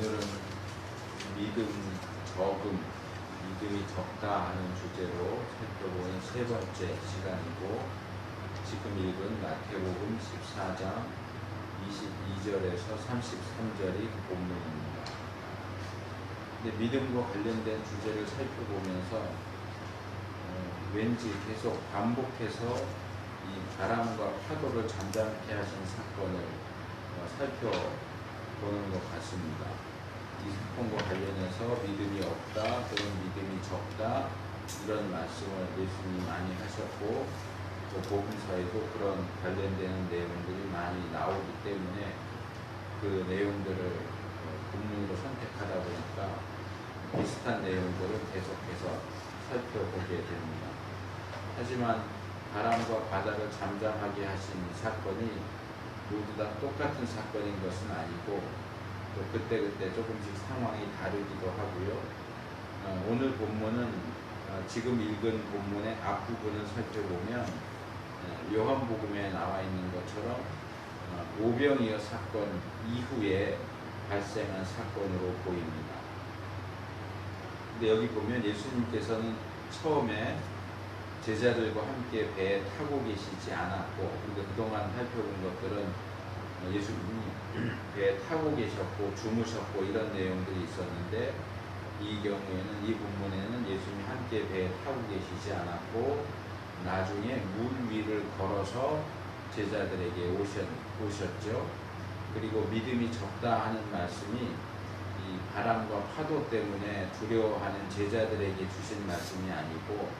오늘은 믿음 적음, 믿음이 적다 하는 주제로 살펴보는 세 번째 시간이고, 지금 읽은 마태복음 14장 22절에서 33절이 본문입니다. 근데 믿음과 관련된 주제를 살펴보면서 왠지 계속 반복해서 이 바람과 파도를 잠잠케 하신 사건을 살펴보는 것 같습니다. 이 사건과 관련해서 믿음이 없다 또는 믿음이 적다 이런 말씀을 예수님이 많이 하셨고, 또 복음서에도 그런 관련되는 내용들이 많이 나오기 때문에 그 내용들을 본문으로 선택하다 보니까 비슷한 내용들을 계속해서 살펴보게 됩니다. 하지만 바람과 바다를 잠잠하게 하신 사건이 모두 다 똑같은 사건인 것은 아니고, 또 그때그때 조금씩 상황이 다르기도 하고요. 오늘 본문은 지금 읽은 본문의 앞부분을 살펴보면 요한복음에 나와 있는 것처럼 오병이어 사건 이후에 발생한 사건으로 보입니다. 근데 여기 보면 예수님께서는 처음에 제자들과 함께 배에 타고 계시지 않았고, 그러니까 그동안 살펴본 것들은 예수님이 배에 타고 계셨고 주무셨고 이런 내용들이 있었는데, 이 경우에는 이 본문에는 예수님이 함께 배에 타고 계시지 않았고 나중에 물 위를 걸어서 제자들에게 오셨죠. 그리고 믿음이 적다 하는 말씀이 이 바람과 파도 때문에 두려워하는 제자들에게 주신 말씀이 아니고,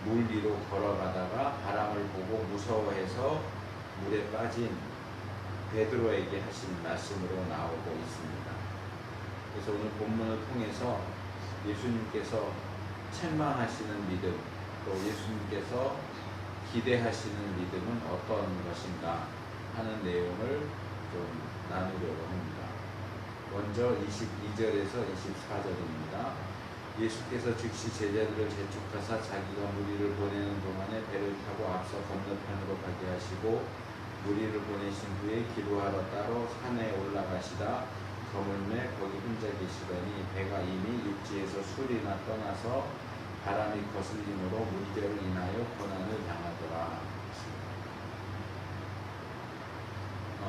물 위로 걸어가다가 바람을 보고 무서워해서 물에 빠진 베드로에게 하신 말씀으로 나오고 있습니다. 그래서 오늘 본문을 통해서 예수님께서 책망하시는 믿음, 또 예수님께서 기대하시는 믿음은 어떤 것인가 하는 내용을 좀 나누려고 합니다. 먼저 22절에서 24절입니다. 예수께서 즉시 제자들을 재촉하사 자기가 무리를 보내는 동안에 배를 타고 앞서 건너편으로 가게 하시고, 무리를 보내신 후에 기도하러 따로 산에 올라가시다 저물매 거기 혼자 계시더니 배가 이미 육지에서 술이나 떠나서 바람이 거슬림으로 물결을 인하여 고난을 당하더라.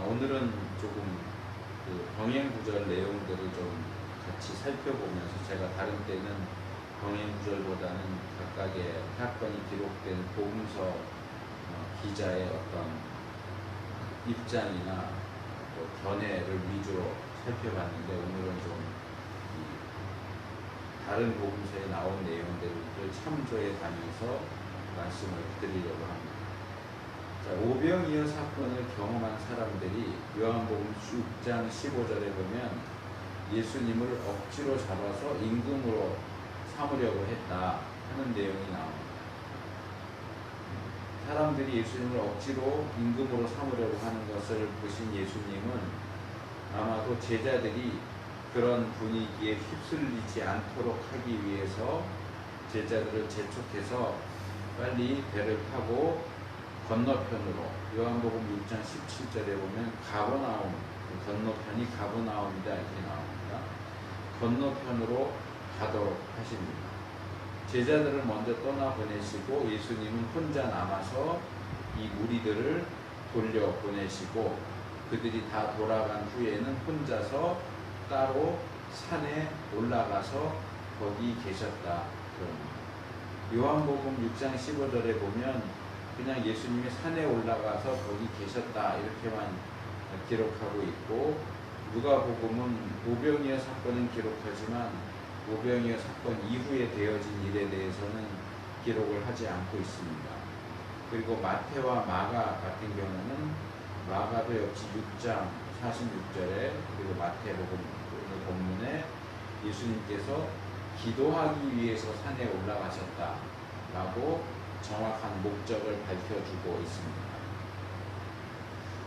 오늘은 조금 그 병행구절 내용들을 좀 같이 살펴보면서, 제가 다른 때는 병행구절보다는 각각의 사건이 기록된 복음서 기자의 어떤 입장이나 견해를 위주로 살펴봤는데, 오늘은 좀 다른 복음서에 나온 내용들을 참조해 가면서 말씀을 드리려고 합니다. 자, 오병이어 사건을 경험한 사람들이 요한복음 6장 15절에 보면 예수님을 억지로 잡아서 임금으로 삼으려고 했다 하는 내용이 나옵니다. 사람들이 예수님을 억지로 임금으로 삼으려고 하는 것을 보신 예수님은 아마도 제자들이 그런 분위기에 휩쓸리지 않도록 하기 위해서 제자들을 재촉해서 빨리 배를 타고 건너편으로, 요한복음 6장 17절에 보면 가버나움, 그 건너편이 가버나움이다 이렇게 나옵니다. 건너편으로 가도록 하십니다. 제자들을 먼저 떠나보내시고 예수님은 혼자 남아서 이 무리들을 돌려보내시고, 그들이 다 돌아간 후에는 혼자서 따로 산에 올라가서 거기 계셨다. 요한복음 6장 15절에 보면 그냥 예수님이 산에 올라가서 거기 계셨다 이렇게만 기록하고 있고, 누가복음은 오병이어 사건은 기록하지만 오병이어 사건 이후에 되어진 일에 대해서는 기록을 하지 않고 있습니다. 그리고 마태와 마가 같은 경우는, 마가도 역시 6장 46절에, 그리고 마태복음 본문에 예수님께서 기도하기 위해서 산에 올라가셨다라고 정확한 목적을 밝혀주고 있습니다.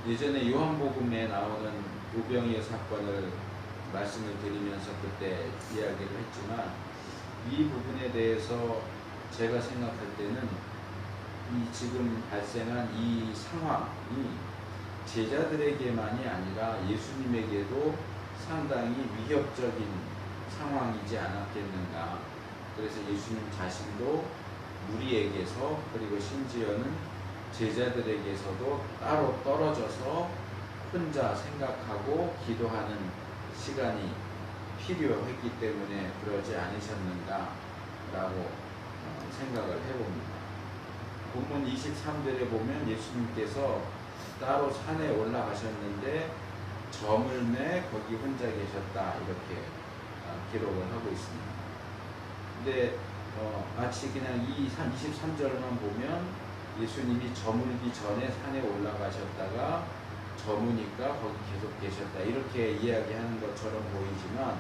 예전에 요한복음에 나오는 오병이어 사건을 말씀을 드리면서 그때 이야기를 했지만, 이 부분에 대해서 제가 생각할 때는 이 지금 발생한 이 상황이 제자들에게만이 아니라 예수님에게도 상당히 위협적인 상황이지 않았겠는가. 그래서 예수님 자신도 무리에게서 그리고 심지어는 제자들에게서도 따로 떨어져서 혼자 생각하고 기도하는 시간이 필요했기 때문에 그러지 않으셨는가라고 생각을 해봅니다. 본문 23절에 보면 예수님께서 따로 산에 올라가셨는데 점을 매 거기 혼자 계셨다 이렇게 기록을 하고 있습니다. 근데 마치 그냥 이 23절만 보면 예수님이 저물기 전에 산에 올라가셨다가 저무니까 거기 계속 계셨다 이렇게 이야기하는 것처럼 보이지만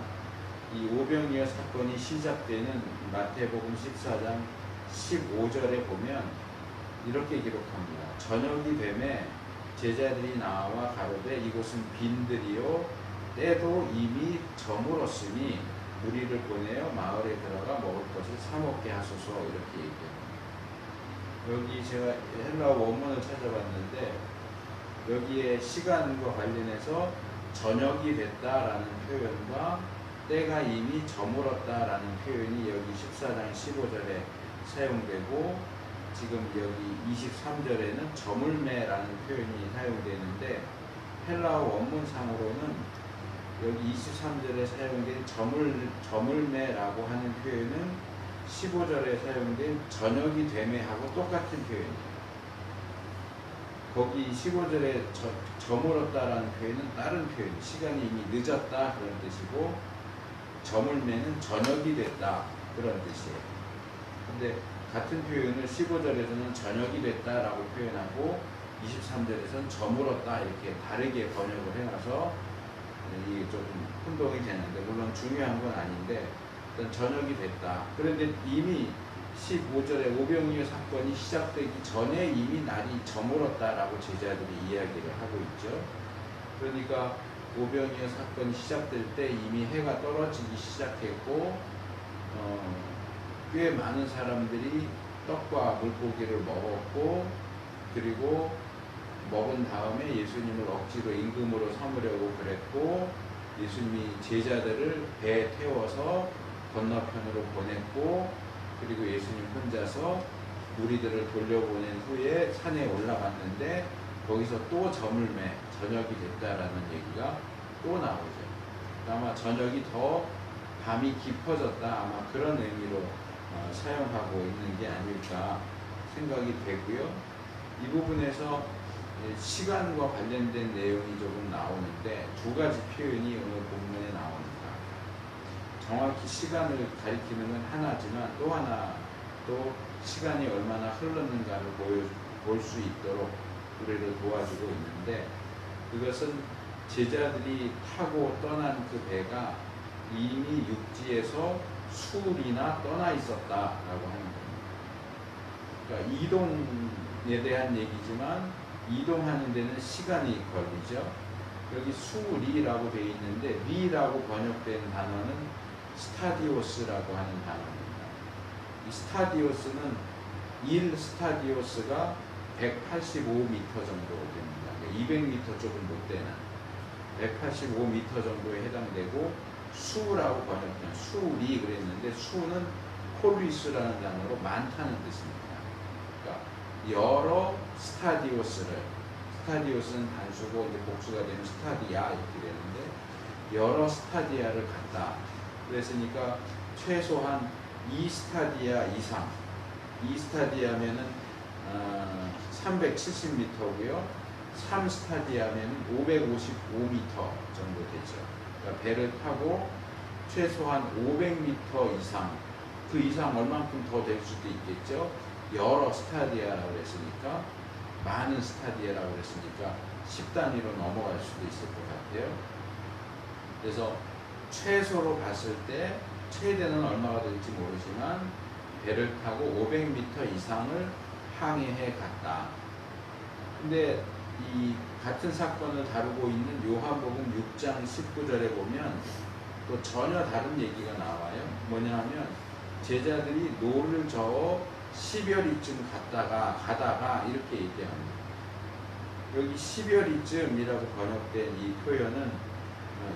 이 오병이어 사건이 시작되는 마태복음 14장 15절에 보면 이렇게 기록합니다. 저녁이 되매 제자들이 나와 가로되 이곳은 빈들이요 때도 이미 저물었으니 무리를 보내어 마을에 들어가 먹을 것을 사 먹게 하소서 이렇게 얘기합니다. 여기 제가 헬라어 원문을 찾아봤는데 여기에 시간과 관련해서 저녁이 됐다라는 표현과 때가 이미 저물었다라는 표현이 여기 14장 15절에 사용되고 지금 여기 23절에는 저물매라는 표현이 사용되는데 헬라어 원문상으로는 여기 23절에 사용된 저물매라고 하는 표현은 15절에 사용된 저녁이 되매하고 똑같은 표현이에요. 거기 15절에 저물었다라는 표현은 다른 표현, 시간이 이미 늦었다 그런 뜻이고 저물매는 저녁이 됐다 그런 뜻이에요. 근데 같은 표현을 15절에서는 저녁이 됐다라고 표현하고 23절에서는 저물었다 이렇게 다르게 번역을 해놔서 이게 조금 혼동이 되는데 물론 중요한 건 아닌데 일단 저녁이 됐다. 그런데 이미 15절에 오병이어 사건이 시작되기 전에 이미 날이 저물었다라고 제자들이 이야기를 하고 있죠. 그러니까 오병이어 사건이 시작될 때 이미 해가 떨어지기 시작했고 꽤 많은 사람들이 떡과 물고기를 먹었고 그리고 먹은 다음에 예수님을 억지로 임금으로 삼으려고 그랬고 예수님이 제자들을 배에 태워서 건너편으로 보냈고 그리고 예수님 혼자서 무리들을 돌려보낸 후에 산에 올라갔는데 거기서 또 저물매 저녁이 됐다라는 얘기가 또 나오죠. 아마 저녁이 더 밤이 깊어졌다 아마 그런 의미로 사용하고 있는 게 아닐까 생각이 되고요. 이 부분에서 시간과 관련된 내용이 조금 나오는데 두 가지 표현이 오늘 본문에 나옵니다. 정확히 시간을 가리키는 건 하나지만 또 하나 또 시간이 얼마나 흘렀는가를 볼 수 있도록 우리를 도와주고 있는데 그것은 제자들이 타고 떠난 그 배가 이미 육지에서 수일이나 떠나 있었다라고 하는 겁니다. 그러니까 이동에 대한 얘기지만 이동하는 데는 시간이 걸리죠. 여기 수리라고 되어 있는데 리라고 번역된 단어는 스타디오스라고 하는 단어입니다. 이 스타디오스는 1 스타디오스가 185m 정도 됩니다. 200m 조금 못 되는 185m 정도에 해당되고 수라고 번역된 수리 그랬는데 수는 폴리스라는 단어로 많다는 뜻입니다. 그러니까 여러 스타디오스는 단수고 이제 복수가 되면 스타디아 이렇게 되는데 여러 스타디아를 갔다. 그랬으니까 최소한 2스타디아 이상 2스타디아면은 370m고요. 3스타디아면은 555m 정도 되죠. 그러니까 배를 타고 최소한 500m 이상 그 이상 얼만큼 더 될 수도 있겠죠. 여러 스타디아라고 그랬으니까 많은 스타디아라고 그랬으니까 10단위로 넘어갈 수도 있을 것 같아요. 그래서 최소로 봤을 때 최대는 얼마가 될지 모르지만 배를 타고 500m 이상을 항해해 갔다. 근데 이 같은 사건을 다루고 있는 요한복음 6장 19절에 보면 또 전혀 다른 얘기가 나와요. 뭐냐면 제자들이 노를 저어 10여리쯤 가다가 이렇게 얘기합니다. 여기 10여리쯤이라고 번역된 이 표현은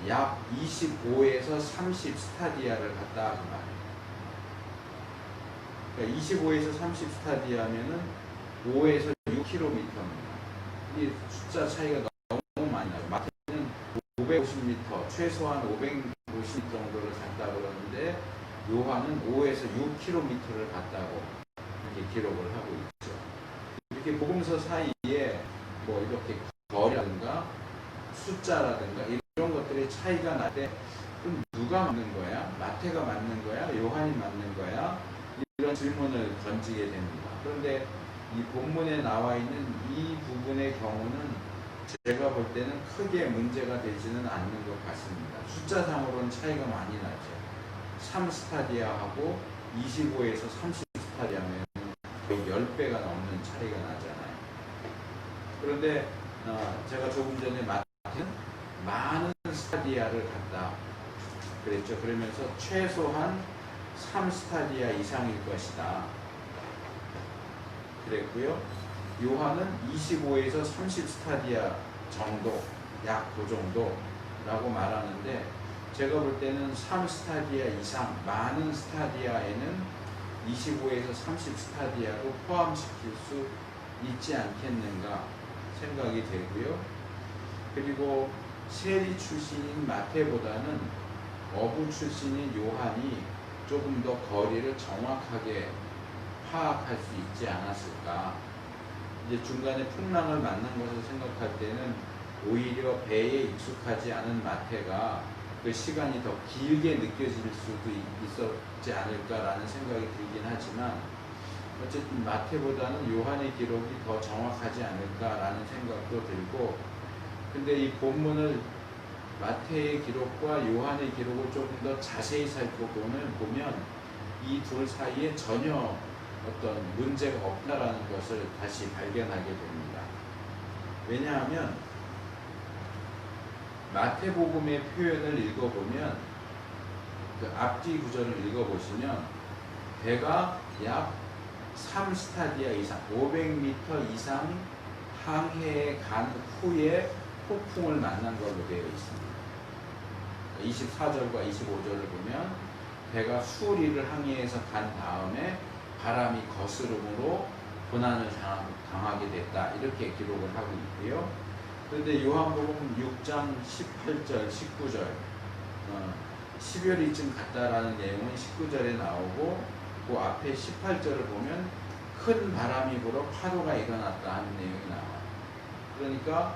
약 25에서 30 스타디아를 갔다 그 말이에요. 그러니까 25에서 30 스타디아면은 5에서 6km입니다. 이 숫자 차이가 너무 많이 나요. 마태는 550m, 최소한 550 정도를 갔다 그러는데 요한은 5에서 6km를 갔다고 이렇게 기록을 하고 있죠. 이렇게 복음서 사이에 뭐 이렇게 거리라든가 숫자라든가 이런 것들의 차이가 날 때 그럼 누가 맞는 거야? 마태가 맞는 거야? 요한이 맞는 거야? 이런 질문을 던지게 됩니다. 그런데 이 본문에 나와 있는 이 부분의 경우는 제가 볼 때는 크게 문제가 되지는 않는 것 같습니다. 숫자상으로는 차이가 많이 나죠. 3스타디아하고 25에서 30 스타디아면 거의 10배가 넘는 차이가 나잖아요. 그런데 제가 조금 전에 마태는 많은 스타디아를 갔다 그랬죠. 그러면서 최소한 3스타디아 이상일 것이다 그랬고요. 요한은 25에서 30 스타디아 정도, 약 그 정도라고 말하는데 제가 볼 때는 3스타디아 이상, 많은 스타디아에는 25에서 30 스타디아도 포함시킬 수 있지 않겠는가 생각이 되고요. 그리고 세리 출신인 마태보다는 어부 출신인 요한이 조금 더 거리를 정확하게 파악할 수 있지 않았을까. 이제 중간에 풍랑을 만난 것을 생각할 때는 오히려 배에 익숙하지 않은 마태가 그 시간이 더 길게 느껴질 수도 있었지 않을까라는 생각이 들긴 하지만 어쨌든 마태보다는 요한의 기록이 더 정확하지 않을까라는 생각도 들고, 근데 이 본문을 마태의 기록과 요한의 기록을 조금 더 자세히 살펴보면 이 둘 사이에 전혀 어떤 문제가 없다라는 것을 다시 발견하게 됩니다. 왜냐하면 마태복음의 표현을 읽어보면 그 앞뒤 구절을 읽어보시면 배가 약 3스타디아 이상 500m 이상 항해에 간 후에 폭풍을 만난 걸로 되어 있습니다. 24절과 25절을 보면 배가 수리를 항해해서 간 다음에 바람이 거스름으로 고난을 당하게 됐다 이렇게 기록을 하고 있고요. 그런데 요한복음 6장 18절 19절 10여리쯤 갔다라는 내용은 19절에 나오고 그 앞에 18절을 보면 큰 바람이 불어 파도가 일어났다 하는 내용이 나와요. 그러니까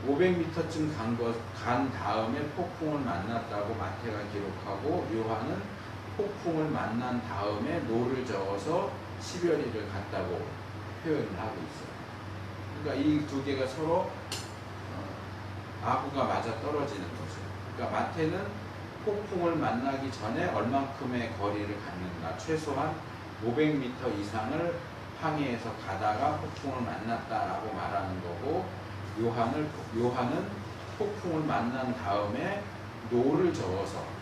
500m쯤 간 다음에 폭풍을 만났다고 마태가 기록하고 요한은 폭풍을 만난 다음에 노를 저어서 10여리를 갔다고 표현을 하고 있어요. 그러니까 이 두 개가 서로 아구가 맞아 떨어지는 거죠. 그러니까 마태는 폭풍을 만나기 전에 얼만큼의 거리를 갔는가, 최소한 500m 이상을 항해해서 가다가 폭풍을 만났다라고 말하는 거고, 요한은 폭풍을 만난 다음에 노를 저어서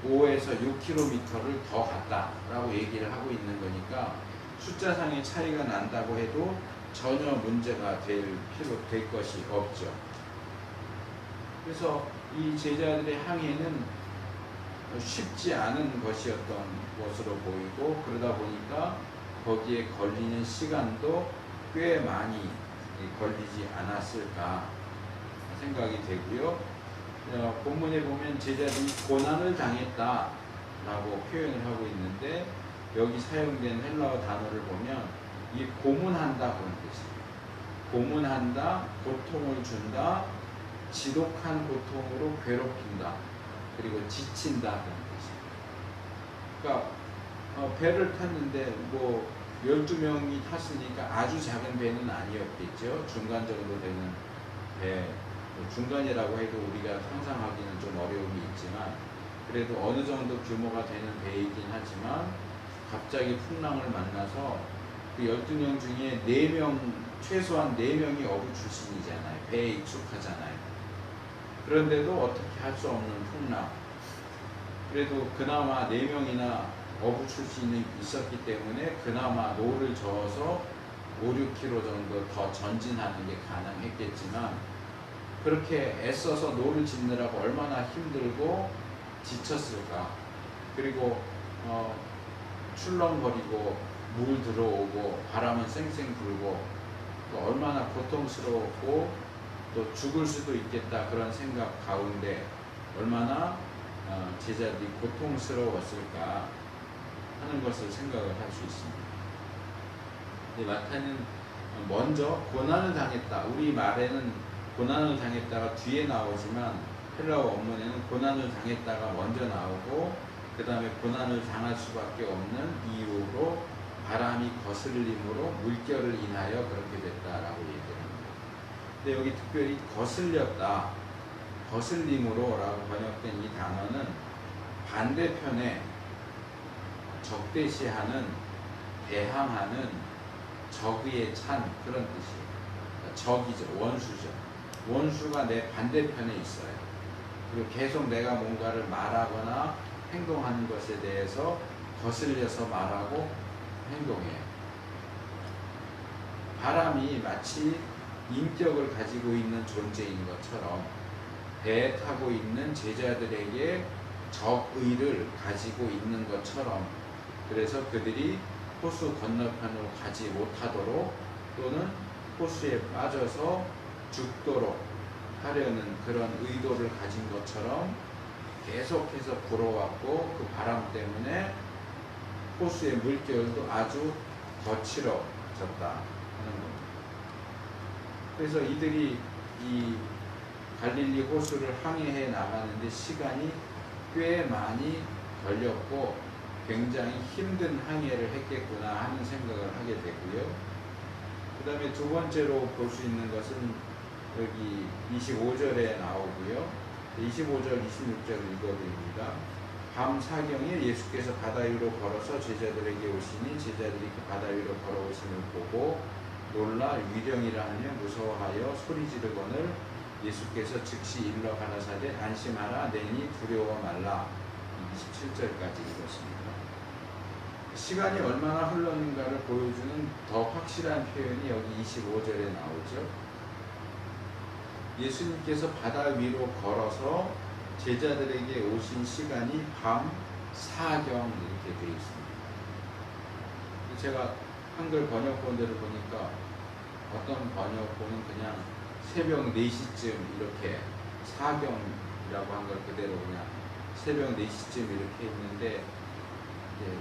5에서 6km를 더 갔다라고 얘기를 하고 있는 거니까 숫자상의 차이가 난다고 해도 전혀 문제가 될 것이 없죠. 그래서 이 제자들의 항해는 쉽지 않은 것이었던 것으로 보이고, 그러다 보니까 거기에 걸리는 시간도 꽤 많이 걸리지 않았을까 생각이 되고요. 본문에 보면 제자들이 고난을 당했다라고 표현을 하고 있는데 여기 사용된 헬라어 단어를 보면 이 고문한다 그런 뜻이에요. 고문한다, 고통을 준다, 지독한 고통으로 괴롭힌다, 그리고 지친다 그런 뜻이에요. 그러니까 배를 탔는데 뭐 12명이 탔으니까 아주 작은 배는 아니었겠죠. 중간 정도 되는 배, 중간이라고 해도 우리가 상상하기는 좀 어려움이 있지만 그래도 어느 정도 규모가 되는 배이긴 하지만 갑자기 풍랑을 만나서 그 12명 중에 4명, 최소한 4명이 어부 출신이잖아요. 배에 익숙하잖아요. 그런데도 어떻게 할 수 없는 풍랑. 그래도 그나마 4명이나 어부 출신이 있었기 때문에 그나마 노를 저어서 5, 6km 정도 더 전진하는 게 가능했겠지만 그렇게 애써서 노를 짓느라고 얼마나 힘들고 지쳤을까. 그리고 출렁거리고 물 들어오고 바람은 쌩쌩 불고 또 얼마나 고통스러웠고 또 죽을 수도 있겠다 그런 생각 가운데 얼마나 제자들이 고통스러웠을까 하는 것을 생각을 할 수 있습니다. 마태는 먼저 고난을 당했다. 우리 말에는 고난을 당했다가 뒤에 나오지만 헬라어 원문에는 고난을 당했다가 먼저 나오고 그 다음에 고난을 당할 수밖에 없는 이유로 바람이 거슬림으로 물결을 인하여 그렇게 됐다라고 얘기합니다. 근데 여기 특별히 거슬렸다, 거슬림으로 라고 번역된 이 단어는 반대편에 적대시하는, 대항하는, 적의에 찬 그런 뜻이에요. 그러니까 적이죠, 원수죠. 원수가 내 반대편에 있어요. 그리고 계속 내가 뭔가를 말하거나 행동하는 것에 대해서 거슬려서 말하고 행동해요. 바람이 마치 인격을 가지고 있는 존재인 것처럼 배에 타고 있는 제자들에게 적의를 가지고 있는 것처럼, 그래서 그들이 호수 건너편으로 가지 못하도록 또는 호수에 빠져서 죽도록 하려는 그런 의도를 가진 것처럼 계속해서 불어왔고 그 바람 때문에 호수의 물결도 아주 거칠어졌다 하는 겁니다. 그래서 이들이 이 갈릴리 호수를 항해해 나가는데 시간이 꽤 많이 걸렸고 굉장히 힘든 항해를 했겠구나 하는 생각을 하게 되고요. 그 다음에 두 번째로 볼 수 있는 것은 여기 25절에 나오고요. 25절, 26절을 읽어드립니다. 밤 사경에 예수께서 바다 위로 걸어서 제자들에게 오시니 제자들이 그 바다 위로 걸어오심을 보고 놀라 위령이라 하며 무서워하여 소리 지르거늘 예수께서 즉시 일러 가라사대 안심하라 내니 두려워 말라. 27절까지 읽었습니다. 시간이 얼마나 흘렀는가를 보여주는 더 확실한 표현이 여기 25절에 나오죠. 예수님께서 바다 위로 걸어서 제자들에게 오신 시간이 밤 사경 이렇게 되어 있습니다. 제가 한글 번역본들을 보니까 어떤 번역본은 그냥 새벽 4시쯤 이렇게 사경이라고 한 걸 그대로 그냥 새벽 4시쯤 이렇게 있는데 이제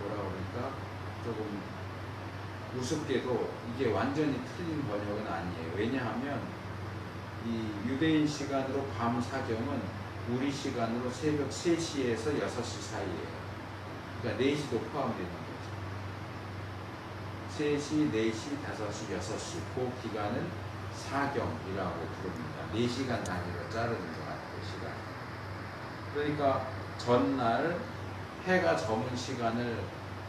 뭐라 그럴까 조금 우습게도 이게 완전히 틀린 번역은 아니에요. 왜냐하면 이 유대인 시간으로 밤 사경은 우리 시간으로 새벽 3시에서 6시 사이에요. 그러니까 4시도 포함되는 거죠. 3시, 4시, 5시, 6시 그 기간은 사경이라고 부릅니다. 4시간 단위로 자르는 것 같아요. 시간. 그러니까 전날 해가 저문 시간을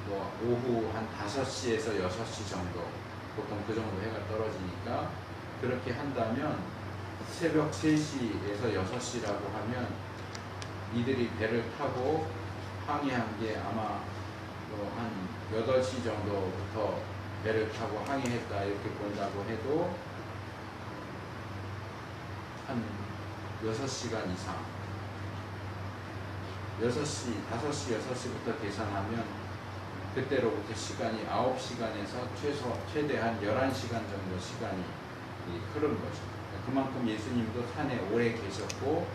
뭐 오후 한 5시에서 6시 정도, 보통 그 정도 해가 떨어지니까 그렇게 한다면 새벽 3시에서 6시라고 하면 이들이 배를 타고 항해한 게 아마 한 8시 정도부터 배를 타고 항해했다 이렇게 본다고 해도 한 6시간 이상 6시, 5시, 6시부터 계산하면 그때로부터 시간이 9시간에서 최대한 11시간 정도 시간이 흐른 거죠. 그만큼 예수님도 산에 오래 계셨고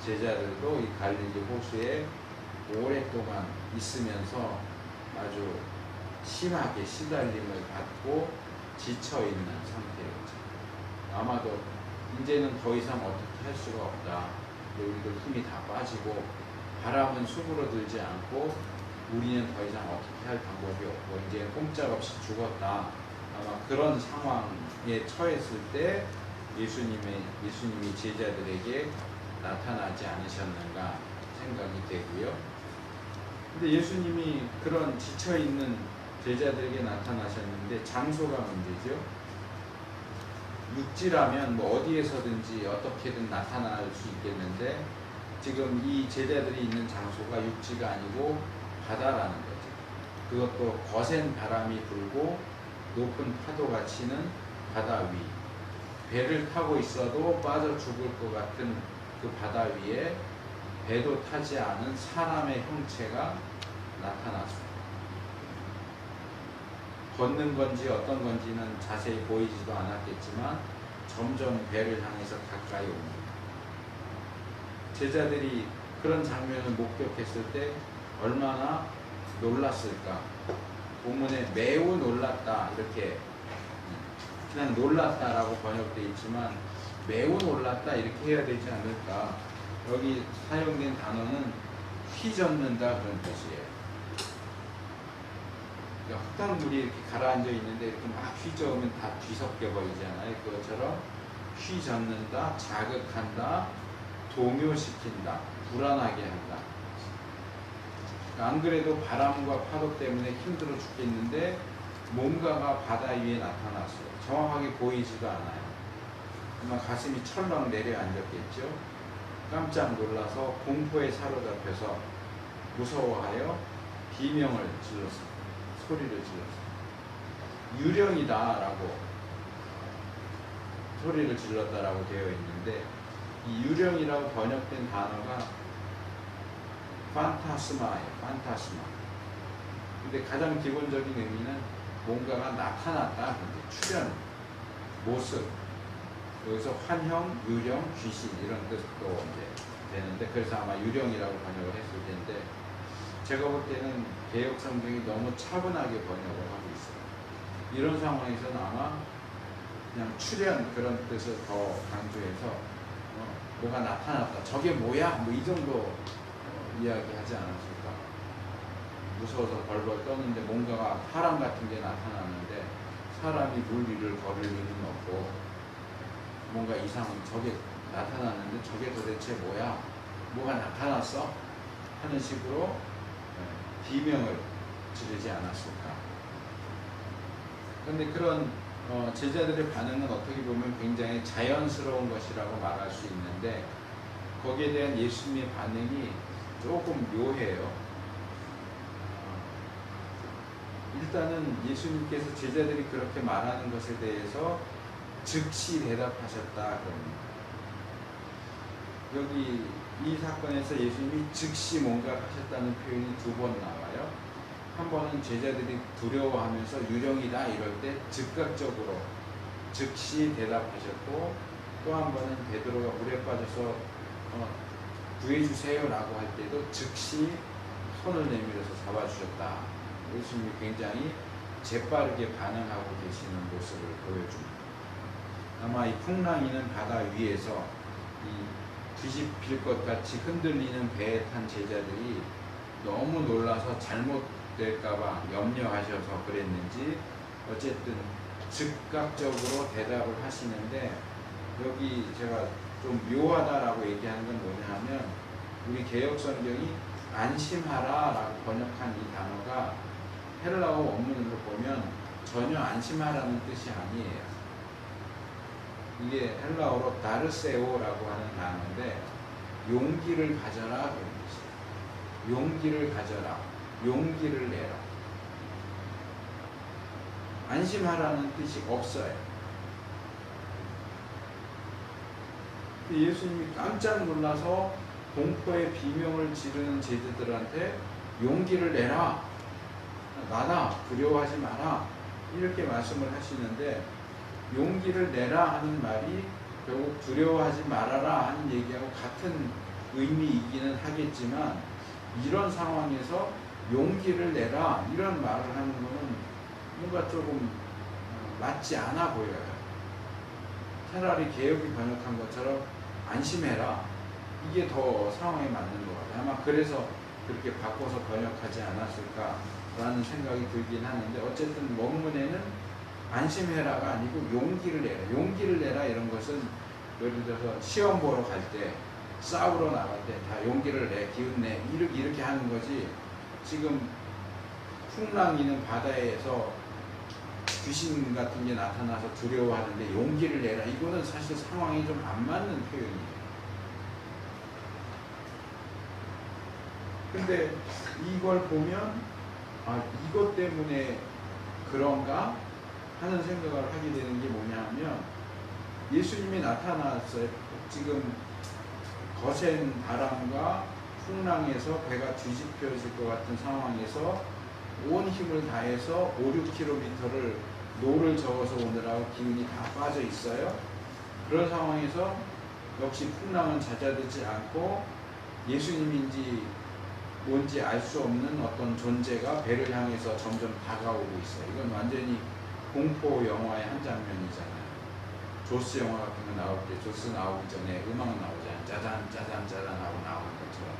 제자들도 이 갈릴리 호수에 오랫동안 있으면서 아주 심하게 시달림을 받고 지쳐있는 상태였죠. 아마도 이제는 더 이상 어떻게 할 수가 없다. 우리도 힘이 다 빠지고 바람은 수그러들지 않고 우리는 더 이상 어떻게 할 방법이 없고 이제 꼼짝없이 죽었다. 아마 그런 상황에 처했을 때 예수님이 제자들에게 나타나지 않으셨는가 생각이 되고요. 근데 예수님이 그런 지쳐있는 제자들에게 나타나셨는데 장소가 문제죠. 육지라면 뭐 어디에서든지 어떻게든 나타날 수 있겠는데 지금 이 제자들이 있는 장소가 육지가 아니고 바다라는 거죠. 그것도 거센 바람이 불고 높은 파도가 치는 바다 위. 배를 타고 있어도 빠져 죽을 것 같은 그 바다 위에 배도 타지 않은 사람의 형체가 나타났습니다. 걷는 건지 어떤 건지는 자세히 보이지도 않았겠지만 점점 배를 향해서 가까이 옵니다. 제자들이 그런 장면을 목격했을 때 얼마나 놀랐을까. 본문에 매우 놀랐다 이렇게 그냥 놀랐다라고 번역되어 있지만 매우 놀랐다 이렇게 해야 되지 않을까. 여기 사용된 단어는 휘젓는다 그런 뜻이에요. 그러니까 흙탕물이 이렇게 가라앉아 있는데 이렇게 막 휘저으면 다 뒤섞여 버리잖아요. 그것처럼 휘젓는다, 자극한다, 동요시킨다, 불안하게 한다. 안 그래도 바람과 파도 때문에 힘들어 죽겠는데 뭔가가 바다 위에 나타났어요. 정확하게 보이지도 않아요. 아마 가슴이 철렁 내려앉았겠죠. 깜짝 놀라서 공포에 사로잡혀서 무서워하여 비명을 질렀습니다. 소리를 질렀습니다. 유령이다라고 소리를 질렀다라고 되어 있는데 이 유령이라고 번역된 단어가 판타스마예요. 판타스마. 근데 가장 기본적인 의미는 뭔가가 나타났다. 출현, 모습. 여기서 환형, 유령, 귀신 이런 뜻도 이제 되는데 그래서 아마 유령이라고 번역을 했을 텐데 제가 볼 때는 개역 성경이 너무 차분하게 번역을 하고 있어요. 이런 상황에서는 아마 그냥 출현 그런 뜻을 더 강조해서 뭐가 나타났다. 저게 뭐야? 뭐 이 정도 이야기하지 않았을까. 무서워서 벌벌 떠는데 뭔가가 사람 같은 게 나타났는데 사람이 물 위를 걸을 일은 없고 뭔가 이상한 저게 나타났는데 저게 도대체 뭐야? 뭐가 나타났어? 하는 식으로 비명을 지르지 않았을까. 그런데 그런 제자들의 반응은 어떻게 보면 굉장히 자연스러운 것이라고 말할 수 있는데 거기에 대한 예수님의 반응이 조금 묘해요. 일단은 예수님께서 제자들이 그렇게 말하는 것에 대해서 즉시 대답하셨다 그럽니다. 여기 이 사건에서 예수님이 즉시 뭔가 하셨다는 표현이 두 번 나와요. 한 번은 제자들이 두려워하면서 유령이다 이럴 때 즉각적으로 즉시 대답하셨고 또 한 번은 베드로가 물에 빠져서 구해주세요 라고 할 때도 즉시 손을 내밀어서 잡아주셨다. 예수님이 굉장히 재빠르게 반응하고 계시는 모습을 보여줍니다. 아마 이 풍랑이는 바다 위에서 이 뒤집힐 것 같이 흔들리는 배에 탄 제자들이 너무 놀라서 잘못될까봐 염려하셔서 그랬는지 어쨌든 즉각적으로 대답을 하시는데 여기 제가 좀 묘하다라고 얘기하는 건 뭐냐 하면 우리 개역성경이 안심하라 라고 번역한 이 단어가 헬라어 원문으로 보면 전혀 안심하라는 뜻이 아니에요. 이게 헬라어로 다르세오라고 하는 단어인데 용기를 가져라 그런 뜻이에요. 용기를 가져라. 용기를 내라. 안심하라는 뜻이 없어요. 예수님이 깜짝 놀라서 공포의 비명을 지르는 제자들한테 용기를 내라. 나다. 두려워하지 마라. 이렇게 말씀을 하시는데 용기를 내라 하는 말이 결국 두려워하지 말아라 하는 얘기하고 같은 의미이기는 하겠지만 이런 상황에서 용기를 내라 이런 말을 하는 것은 뭔가 조금 맞지 않아 보여요. 차라리 개역이 번역한 것처럼 안심해라. 이게 더 상황에 맞는 것 같아요. 아마 그래서 그렇게 바꿔서 번역하지 않았을까라는 생각이 들긴 하는데 어쨌든 원문에는 안심해라가 아니고 용기를 내라. 용기를 내라 이런 것은 예를 들어서 시험 보러 갈 때 싸우러 나갈 때 다 용기를 내, 기운 내 이렇게 하는 거지. 지금 풍랑이는 바다에서 귀신 같은 게 나타나서 두려워하는데 용기를 내라. 이거는 사실 상황이 좀 안 맞는 표현이에요. 근데 이걸 보면 이것 때문에 그런가 하는 생각을 하게 되는 게 뭐냐 하면 예수님이 나타났어요. 지금 거센 바람과 풍랑에서 배가 뒤집혀질 것 같은 상황에서 온 힘을 다해서 5, 6km를 노를 저어서 오느라고 기운이 다 빠져 있어요. 그런 상황에서 역시 풍랑은 잦아들지 않고 예수님인지 뭔지 알 수 없는 어떤 존재가 배를 향해서 점점 다가오고 있어요. 이건 완전히 공포 영화의 한 장면이잖아요. 조스 영화 같은 거 나올 때 조스 나오기 전에 음악 나오잖아요. 짜잔 짜잔 짜잔 하고 나오는 것처럼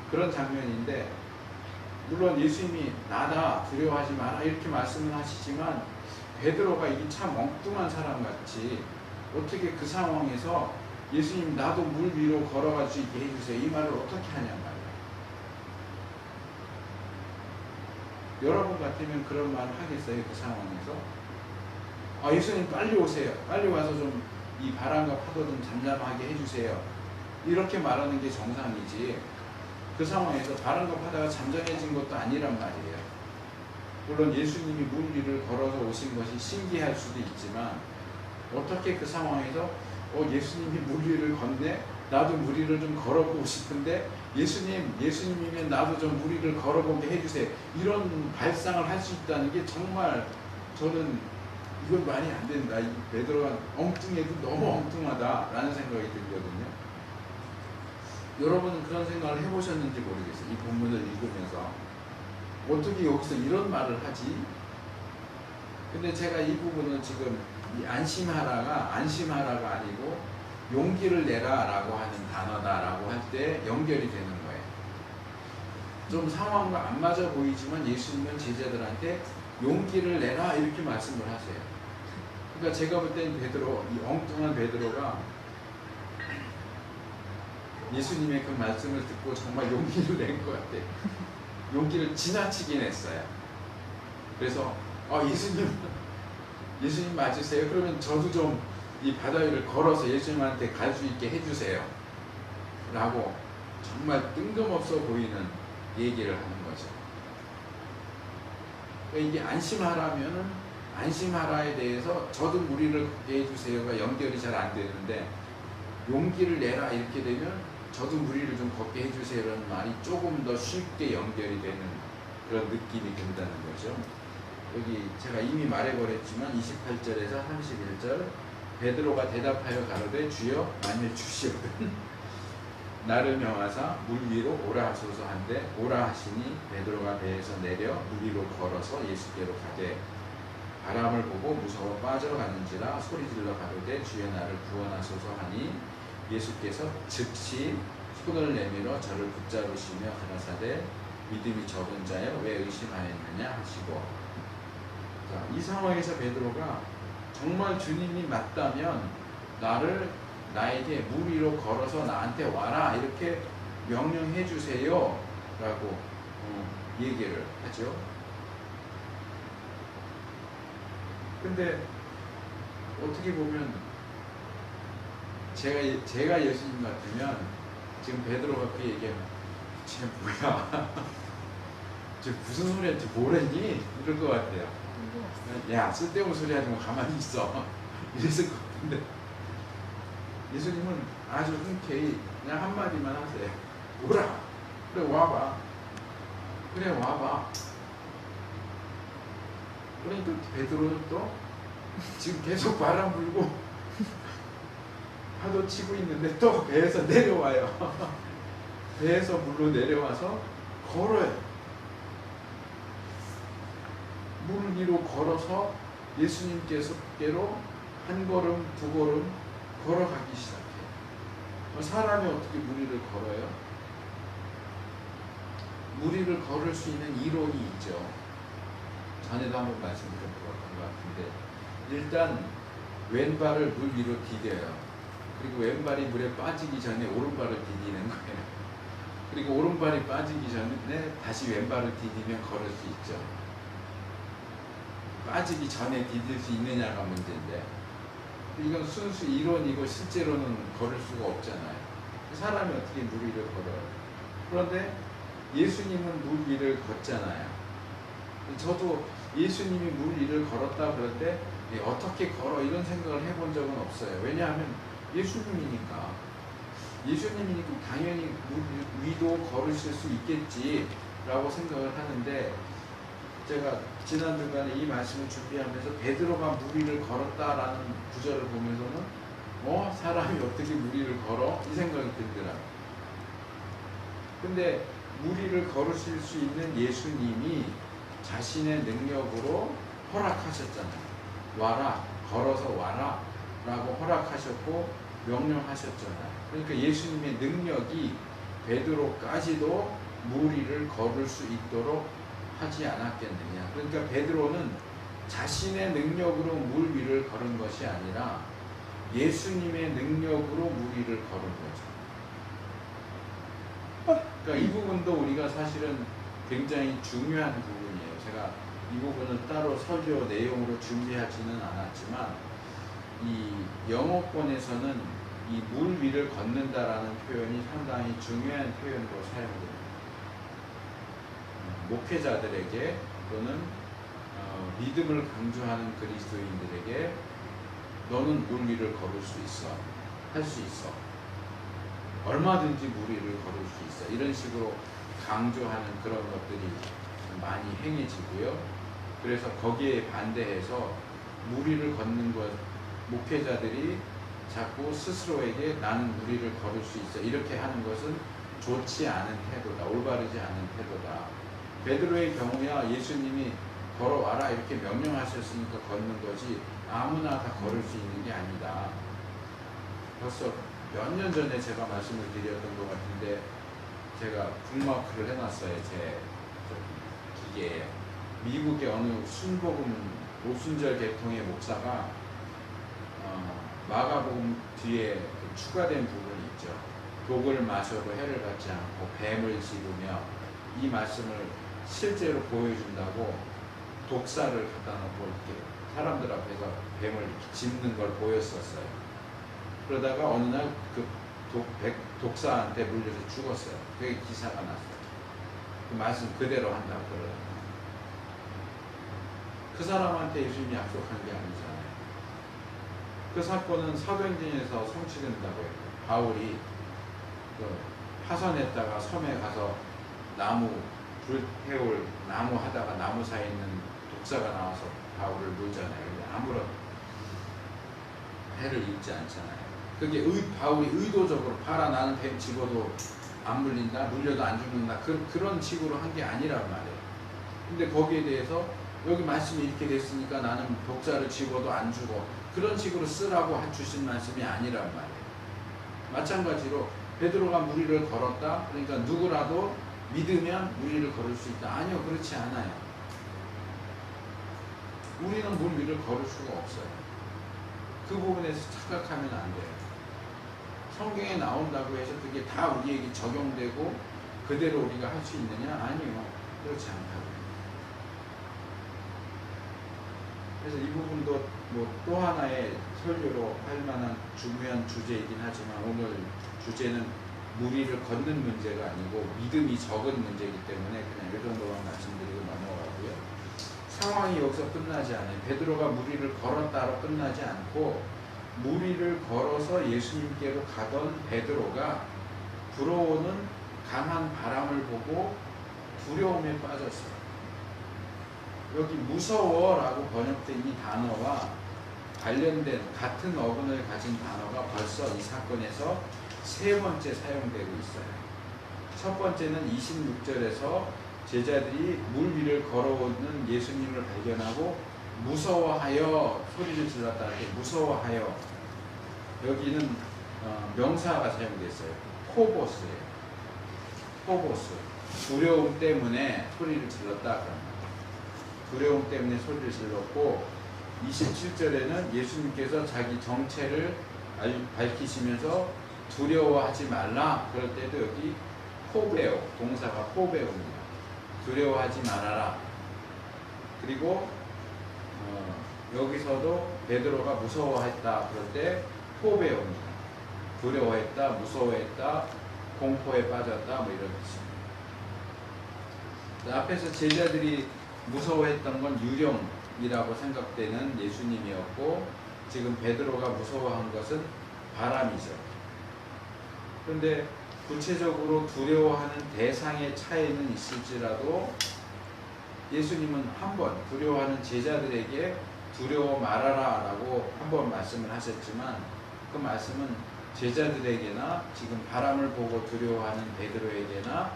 그런 장면인데, 물론 예수님이 나다 두려워하지 마라 이렇게 말씀을 하시지만 베드로가 이게 참 엉뚱한 사람같이 어떻게 그 상황에서 예수님 나도 물 위로 걸어갈 수 있게 해주세요 이 말을 어떻게 하냔 말이에요. 여러분 같으면 그런 말을 하겠어요? 그 상황에서? 예수님 빨리 오세요. 빨리 와서 좀 이 바람과 파도 좀 잠잠하게 해주세요. 이렇게 말하는 게 정상이지, 그 상황에서 바람과 파도가 잠잠해진 것도 아니란 말이에요. 물론 예수님이 물 위를 걸어서 오신 것이 신기할 수도 있지만 어떻게 그 상황에서 예수님이 물 위를 걷네? 나도 물 위를 좀 걸어보고 싶은데 예수님이면 나도 좀 물 위를 걸어보게 해주세요. 이런 발상을 할 수 있다는 게 정말 저는 이건 말이 안 된다. 이 베드로가 엉뚱해도 너무 엉뚱하다라는 생각이 들거든요. 여러분은 그런 생각을 해보셨는지 모르겠어요. 이 본문을 읽으면서 어떻게 여기서 이런 말을 하지? 근데 제가 이 부분은 지금 이 안심하라가 아니고 용기를 내라라고 하는 단어다라고 할 때 연결이 되는 거예요. 좀 상황과 안 맞아 보이지만 예수님은 제자들한테 용기를 내라 이렇게 말씀을 하세요. 그러니까 제가 볼 땐 베드로, 이 엉뚱한 베드로가 예수님의 그 말씀을 듣고 정말 용기를 낸 것 같아요. 용기를 지나치게 냈어요. 그래서 예수님 맞으세요? 그러면 저도 좀 이 바다 위를 걸어서 예수님한테 갈 수 있게 해주세요 라고 정말 뜬금없어 보이는 얘기를 하는 거죠. 그러니까 이게 안심하라면은 안심하라에 대해서 저도 무리를 걷게 해주세요가 연결이 잘 안 되는데, 용기를 내라 이렇게 되면 저도 무리를 좀 걷게 해주세요라는 말이 조금 더 쉽게 연결이 되는 그런 느낌이 든다는 거죠. 여기 제가 이미 말해버렸지만 28절에서 31절, 베드로가 대답하여 가로되 주여 만일 주시거든 나를 명하사 물 위로 오라 하소서 한데 오라 하시니 베드로가 배에서 내려 물 위로 걸어서 예수께로 가되 바람을 보고 무서워 빠져가는지라 소리질러 가로되 주여 나를 구원하소서 하니 예수께서 즉시 손을 내밀어 저를 붙잡으시며 가라사대 믿음이 적은 자여 왜 의심하였느냐 하시고. 자, 이 상황에서 베드로가 정말 주님이 맞다면 나에게 물 위로 걸어서 나한테 와라 이렇게 명령해 주세요 라고 얘기를 하죠. 근데 어떻게 보면 제가 예수님 같으면 지금 베드로가 그 얘기하면 쟤 뭐야 쟤 무슨 소리 할지 모르니? 이럴 것 같아요. 야, 쓸데없는 소리 하지 마, 가만히 있어 이랬을 것 같은데 예수님은 아주 흔쾌히 그냥 한마디만 하세요. 오라. 그래 와봐. 그래 와봐. 그러니까 베드로는 또 지금 계속 바람 불고 파도 치고 있는데 또 배에서 내려와요. 배에서 물로 내려와서 걸어요. 물 위로 걸어서 예수님께로 한 걸음 두 걸음 걸어가기 시작해요. 사람이 어떻게 물 위를 걸어요? 물 위를 걸을 수 있는 이론이 있죠. 전에도 한번 말씀드렸던 것 같은데, 일단 왼발을 물 위로 디뎌요. 그리고 왼발이 물에 빠지기 전에 오른발을 디디는 거예요. 그리고 오른발이 빠지기 전에 다시 왼발을 디디면 걸을 수 있죠. 빠지기 전에 디딜 수 있느냐가 문제인데, 이건 순수 이론이고 실제로는 걸을 수가 없잖아요. 사람이 어떻게 물 위를 걸어요? 그런데 예수님은 물 위를 걷잖아요. 저도 예수님이 물 위를 걸었다 그럴 때 어떻게 걸어 이런 생각을 해본 적은 없어요. 왜냐하면 예수님이니까. 예수님이니까 당연히 물 위도 걸으실 수 있겠지라고 생각을 하는데, 제가 지난 주간에 이 말씀을 준비하면서 베드로가 물 위를 걸었다라는 구절을 보면서는 사람이 어떻게 물 위를 걸어? 이 생각이 들더라고요. 근데 물 위를 걸으실 수 있는 예수님이 자신의 능력으로 허락하셨잖아요. 와라, 걸어서 와라 라고 허락하셨고 명령하셨잖아요. 그러니까 예수님의 능력이 베드로까지도 물 위를 걸을 수 있도록 하지 않았겠느냐. 그러니까 베드로는 자신의 능력으로 물 위를 걸은 것이 아니라 예수님의 능력으로 물 위를 걸은 거죠. 그러니까 이 부분도 우리가 사실은 굉장히 중요한 부분이에요. 제가 이 부분은 따로 설교 내용으로 준비하지는 않았지만, 이 영어권에서는 이 물 위를 걷는다라는 표현이 상당히 중요한 표현으로 사용됩니다. 목회자들에게 또는 믿음을 강조하는 그리스도인들에게 너는 물 위를 걸을 수 있어, 할 수 있어, 얼마든지 물 위를 걸을 수 있어, 이런 식으로 강조하는 그런 것들이 많이 행해지고요. 그래서 거기에 반대해서 물 위를 걷는 것, 목회자들이 자꾸 스스로에게 나는 물 위를 걸을 수 있어 이렇게 하는 것은 좋지 않은 태도다, 올바르지 않은 태도다. 베드로의 경우야 예수님이 걸어와라 이렇게 명령하셨으니까 걷는 거지 아무나 다 걸을 수 있는 게 아니다. 벌써 몇 년 전에 제가 말씀을 드렸던 것 같은데, 제가 북마크를 해놨어요. 제 기계에. 미국의 어느 순복음 오순절 계통의 목사가 마가복음 뒤에 추가된 부분이 있죠. 독을 마셔도 해를 받지 않고 뱀을 집으며, 이 말씀을 실제로 보여준다고 독사를 갖다 놓고 이렇게 사람들 앞에서 뱀을 이렇게 짚는 걸 보였었어요. 그러다가 어느 날 그 독사한테 물려서 죽었어요. 그게 기사가 났어요. 그 말씀 그대로 한다고 그러더라고요. 그 사람한테 예수님이 약속한 게 아니잖아요. 그 사건은 사도행전에서 성취된다고 해요. 바울이 그 파선했다가 섬에 가서 불태울 나무 하다가 나무 사이에 있는 독사가 나와서 바울을 물잖아요. 아무런 해를 입지 않잖아요. 그게 바울이 의도적으로 봐라 나는 뱀 집어도 안 물린다, 물려도 안 죽는다, 그런 식으로 한 게 아니란 말이에요. 근데 거기에 대해서 여기 말씀이 이렇게 됐으니까 나는 독사를 집어도 안 죽어, 그런 식으로 쓰라고 주신 말씀이 아니란 말이에요. 마찬가지로 베드로가 물 위를 걸었다, 그러니까 누구라도 믿으면 물 위를 걸을 수 있다. 아니요, 그렇지 않아요. 우리는 물 위를 걸을 수가 없어요. 그 부분에서 착각하면 안 돼요. 성경에 나온다고 해서 그게 다 우리에게 적용되고 그대로 우리가 할 수 있느냐? 아니요, 그렇지 않다고요. 그래서 이 부분도 또 하나의 설교로 할 만한 중요한 주제이긴 하지만, 오늘 주제는 물 위를 걷는 문제가 아니고 믿음이 적은 문제이기 때문에 그냥 이 정도만 말씀드리고 넘어가고요. 상황이 여기서 끝나지 않아요. 베드로가 물 위를 걸었다로 끝나지 않고, 물 위를 걸어서 예수님께로 가던 베드로가 불어오는 강한 바람을 보고 두려움에 빠졌어요. 여기 무서워라고 번역된 이 단어와 관련된 같은 어근을 가진 단어가 벌써 이 사건에서 세 번째 사용되고 있어요. 첫 번째는 26절에서 제자들이 물 위를 걸어오는 예수님을 발견하고 무서워하여 소리를 질렀다. 이렇게 무서워하여, 여기는 명사가 사용됐어요. 포보스예요. 포보스. 두려움 때문에 소리를 질렀다. 두려움 때문에 소리를 질렀고, 27절에는 예수님께서 자기 정체를 밝히시면서 두려워하지 말라. 그럴 때도 여기 포베오, 동사가 포베오입니다. 두려워하지 말아라. 그리고 여기서도 베드로가 무서워했다. 그럴 때 포베오입니다. 두려워했다, 무서워했다, 공포에 빠졌다, 뭐 이런 뜻입니다. 앞에서 제자들이 무서워했던 건 유령, 바람이라고 생각되는 예수님이었고, 지금 베드로가 무서워한 것은 바람이죠. 그런데 구체적으로 두려워하는 대상의 차이는 있을지라도 예수님은 한 번 두려워하는 제자들에게 두려워 말아라 라고 한 번 말씀을 하셨지만, 그 말씀은 제자들에게나 지금 바람을 보고 두려워하는 베드로에게나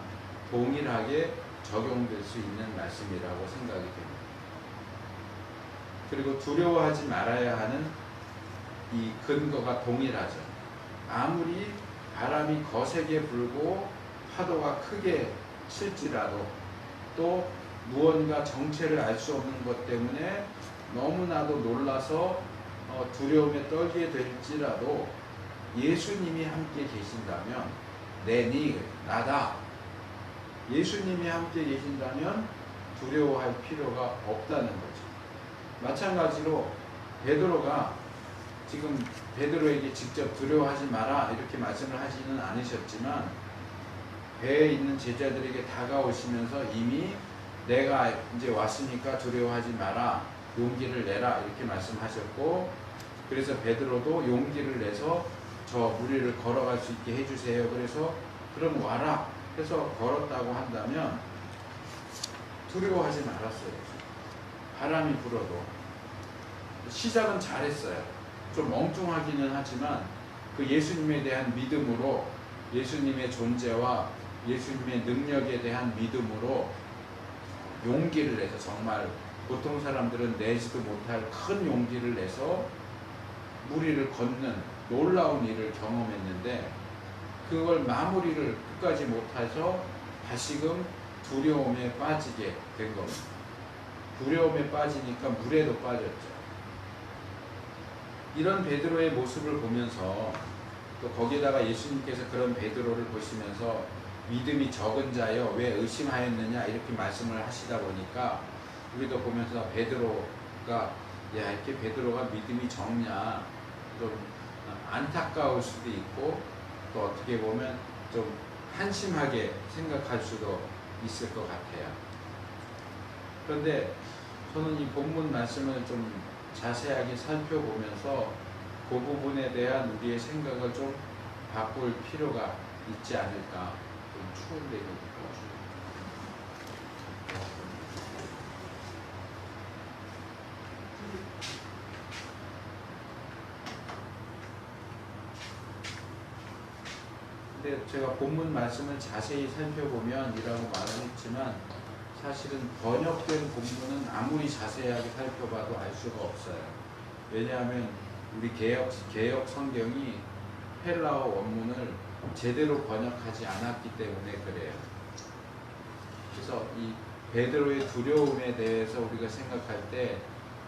동일하게 적용될 수 있는 말씀이라고 생각이 됩니다. 그리고 두려워하지 말아야 하는 이 근거가 동일하죠. 아무리 바람이 거세게 불고 파도가 크게 칠지라도, 또 무언가 정체를 알 수 없는 것 때문에 너무나도 놀라서 두려움에 떨게 될지라도 예수님이 함께 계신다면, 나다. 예수님이 함께 계신다면 두려워할 필요가 없다는 거죠. 마찬가지로 베드로가 지금 베드로에게 직접 두려워하지 마라 이렇게 말씀을 하지는 않으셨지만, 배에 있는 제자들에게 다가오시면서 이미 내가 이제 왔으니까 두려워하지 마라, 용기를 내라 이렇게 말씀하셨고, 그래서 베드로도 용기를 내서 저 무리를 걸어갈 수 있게 해주세요. 그래서 그럼 와라 해서 걸었다고 한다면 두려워하지 말았어요. 바람이 불어도. 시작은 잘했어요. 좀 엉뚱하기는 하지만 그 예수님에 대한 믿음으로, 예수님의 존재와 예수님의 능력에 대한 믿음으로 용기를 내서, 정말 보통 사람들은 내지도 못할 큰 용기를 내서 무리를 걷는 놀라운 일을 경험했는데, 그걸 마무리를 끝까지 못해서 다시금 두려움에 빠지게 된 겁니다. 두려움에 빠지니까 물에도 빠졌죠. 이런 베드로의 모습을 보면서, 또 거기에다가 예수님께서 그런 베드로를 보시면서 믿음이 적은 자여 왜 의심하였느냐 이렇게 말씀을 하시다 보니까, 우리도 보면서 베드로가 이렇게 베드로가 믿음이 적냐 좀 안타까울 수도 있고, 또 어떻게 보면 좀 한심하게 생각할 수도 있을 것 같아요. 그런데 저는 이 본문 말씀을 좀 자세하게 살펴보면서 그 부분에 대한 우리의 생각을 좀 바꿀 필요가 있지 않을까. 좀 추운데 근데 제가 본문 말씀을 자세히 살펴보면 이라고 말을 했지만, 사실은 번역된 본문은 아무리 자세하게 살펴봐도 알 수가 없어요. 왜냐하면 우리 개역 성경이 헬라어 원문을 제대로 번역하지 않았기 때문에 그래요. 그래서 이 베드로의 두려움에 대해서 우리가 생각할 때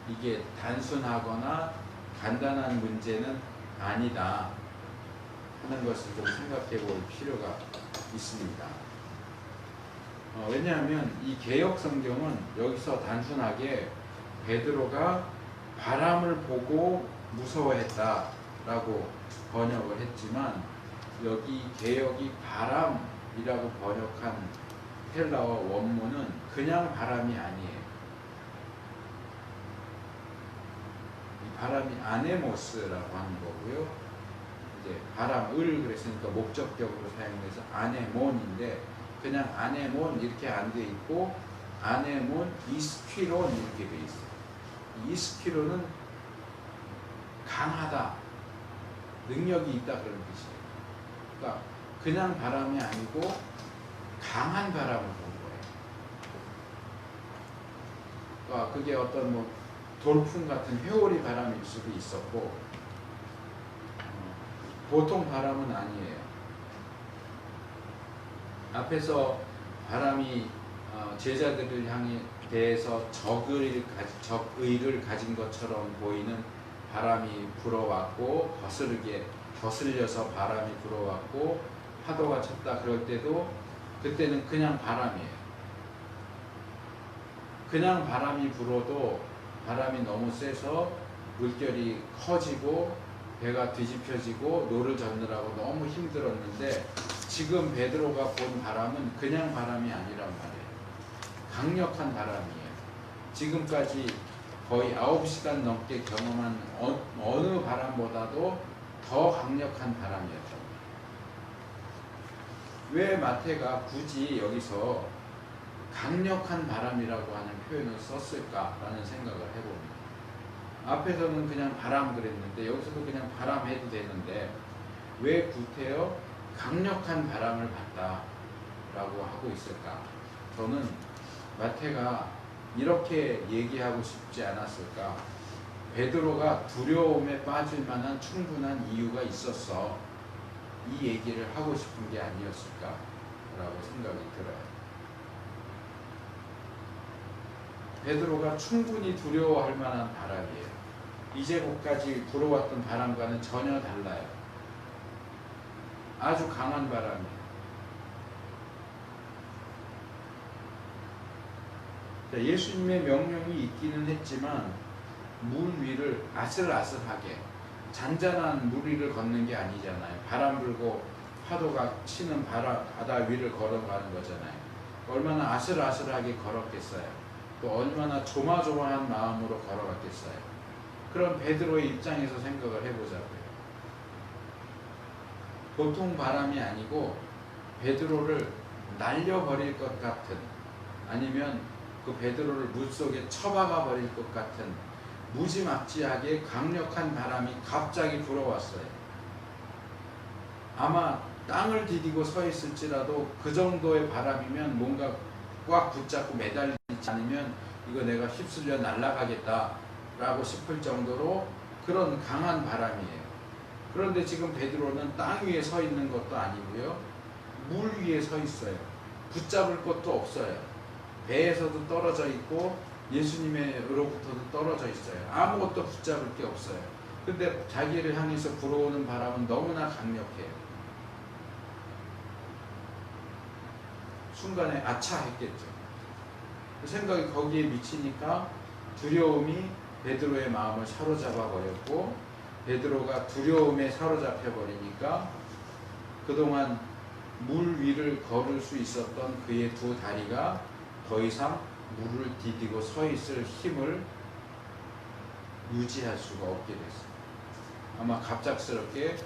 이게 단순하거나 간단한 문제는 아니다 하는 것을 좀 생각해 볼 필요가 있습니다. 왜냐하면 이 개역 성경은 여기서 단순하게 베드로가 바람을 보고 무서워했다라고 번역을 했지만, 여기 개역이 바람이라고 번역한 헬라어 원문은 그냥 바람이 아니에요. 이 바람이 아네모스라고 하는 거고요. 이제 바람을 그랬으니까 목적격으로 사용해서 아네몬인데, 그냥 아네몬 이렇게 안 돼 있고 아네몬 이스퀴론 이렇게 돼 있어요. 이스퀴론은 강하다, 능력이 있다 그런 뜻이에요. 그러니까 그냥 바람이 아니고 강한 바람을 본 거예요. 그러니까 그게 어떤 뭐 돌풍 같은 회오리 바람일 수도 있었고, 보통 바람은 아니에요. 앞에서 바람이 제자들을 향해 대해서 적의를 가진 것처럼 보이는 바람이 불어왔고, 거슬려서 바람이 불어왔고 파도가 쳤다 그럴 때도, 그때는 그냥 바람이에요. 그냥 바람이 불어도 바람이 너무 세서 물결이 커지고 배가 뒤집혀지고 노를 젓느라고 너무 힘들었는데, 지금 베드로가 본 바람은 그냥 바람이 아니란 말이에요. 강력한 바람이에요. 지금까지 거의 9시간 넘게 경험한 어느 바람보다도 더 강력한 바람이었던 거예요. 왜 마태가 굳이 여기서 강력한 바람이라고 하는 표현을 썼을까라는 생각을 해봅니다. 앞에서는 그냥 바람 그랬는데 여기서도 그냥 바람 해도 되는데 왜 구태여 강력한 바람을 봤다라고 하고 있을까? 저는 마태가 이렇게 얘기하고 싶지 않았을까? 베드로가 두려움에 빠질 만한 충분한 이유가 있었어. 이 얘기를 하고 싶은 게 아니었을까라고 생각이 들어요. 베드로가 충분히 두려워할 만한 바람이에요. 이제까지 불어왔던 바람과는 전혀 달라요. 아주 강한 바람이에요. 예수님의 명령이 있기는 했지만 물 위를 아슬아슬하게 잔잔한 물 위를 걷는 게 아니잖아요. 바람 불고 파도가 치는 바다 위를 걸어가는 거잖아요. 얼마나 아슬아슬하게 걸었겠어요. 또 얼마나 조마조마한 마음으로 걸어갔겠어요. 그럼 베드로의 입장에서 생각을 해보자고요. 보통 바람이 아니고 베드로를 날려버릴 것 같은, 아니면 그 베드로를 물속에 처박아 버릴 것 같은 무지막지하게 강력한 바람이 갑자기 불어왔어요. 아마 땅을 디디고 서 있을지라도 그 정도의 바람이면 뭔가 꽉 붙잡고 매달리지 않으면 이거 내가 휩쓸려 날아가겠다 라고 싶을 정도로 그런 강한 바람이에요. 그런데 지금 베드로는 땅 위에 서 있는 것도 아니고요, 물 위에 서 있어요. 붙잡을 것도 없어요. 배에서도 떨어져 있고 예수님으로부터도 떨어져 있어요. 아무것도 붙잡을 게 없어요. 근데 자기를 향해서 불어오는 바람은 너무나 강력해요. 순간에 아차 했겠죠. 그 생각이 거기에 미치니까 두려움이 베드로의 마음을 사로잡아 버렸고, 베드로가 두려움에 사로잡혀 버리니까 그동안 물 위를 걸을 수 있었던 그의 두 다리가 더 이상 물을 디디고 서 있을 힘을 유지할 수가 없게 됐어요. 아마 갑작스럽게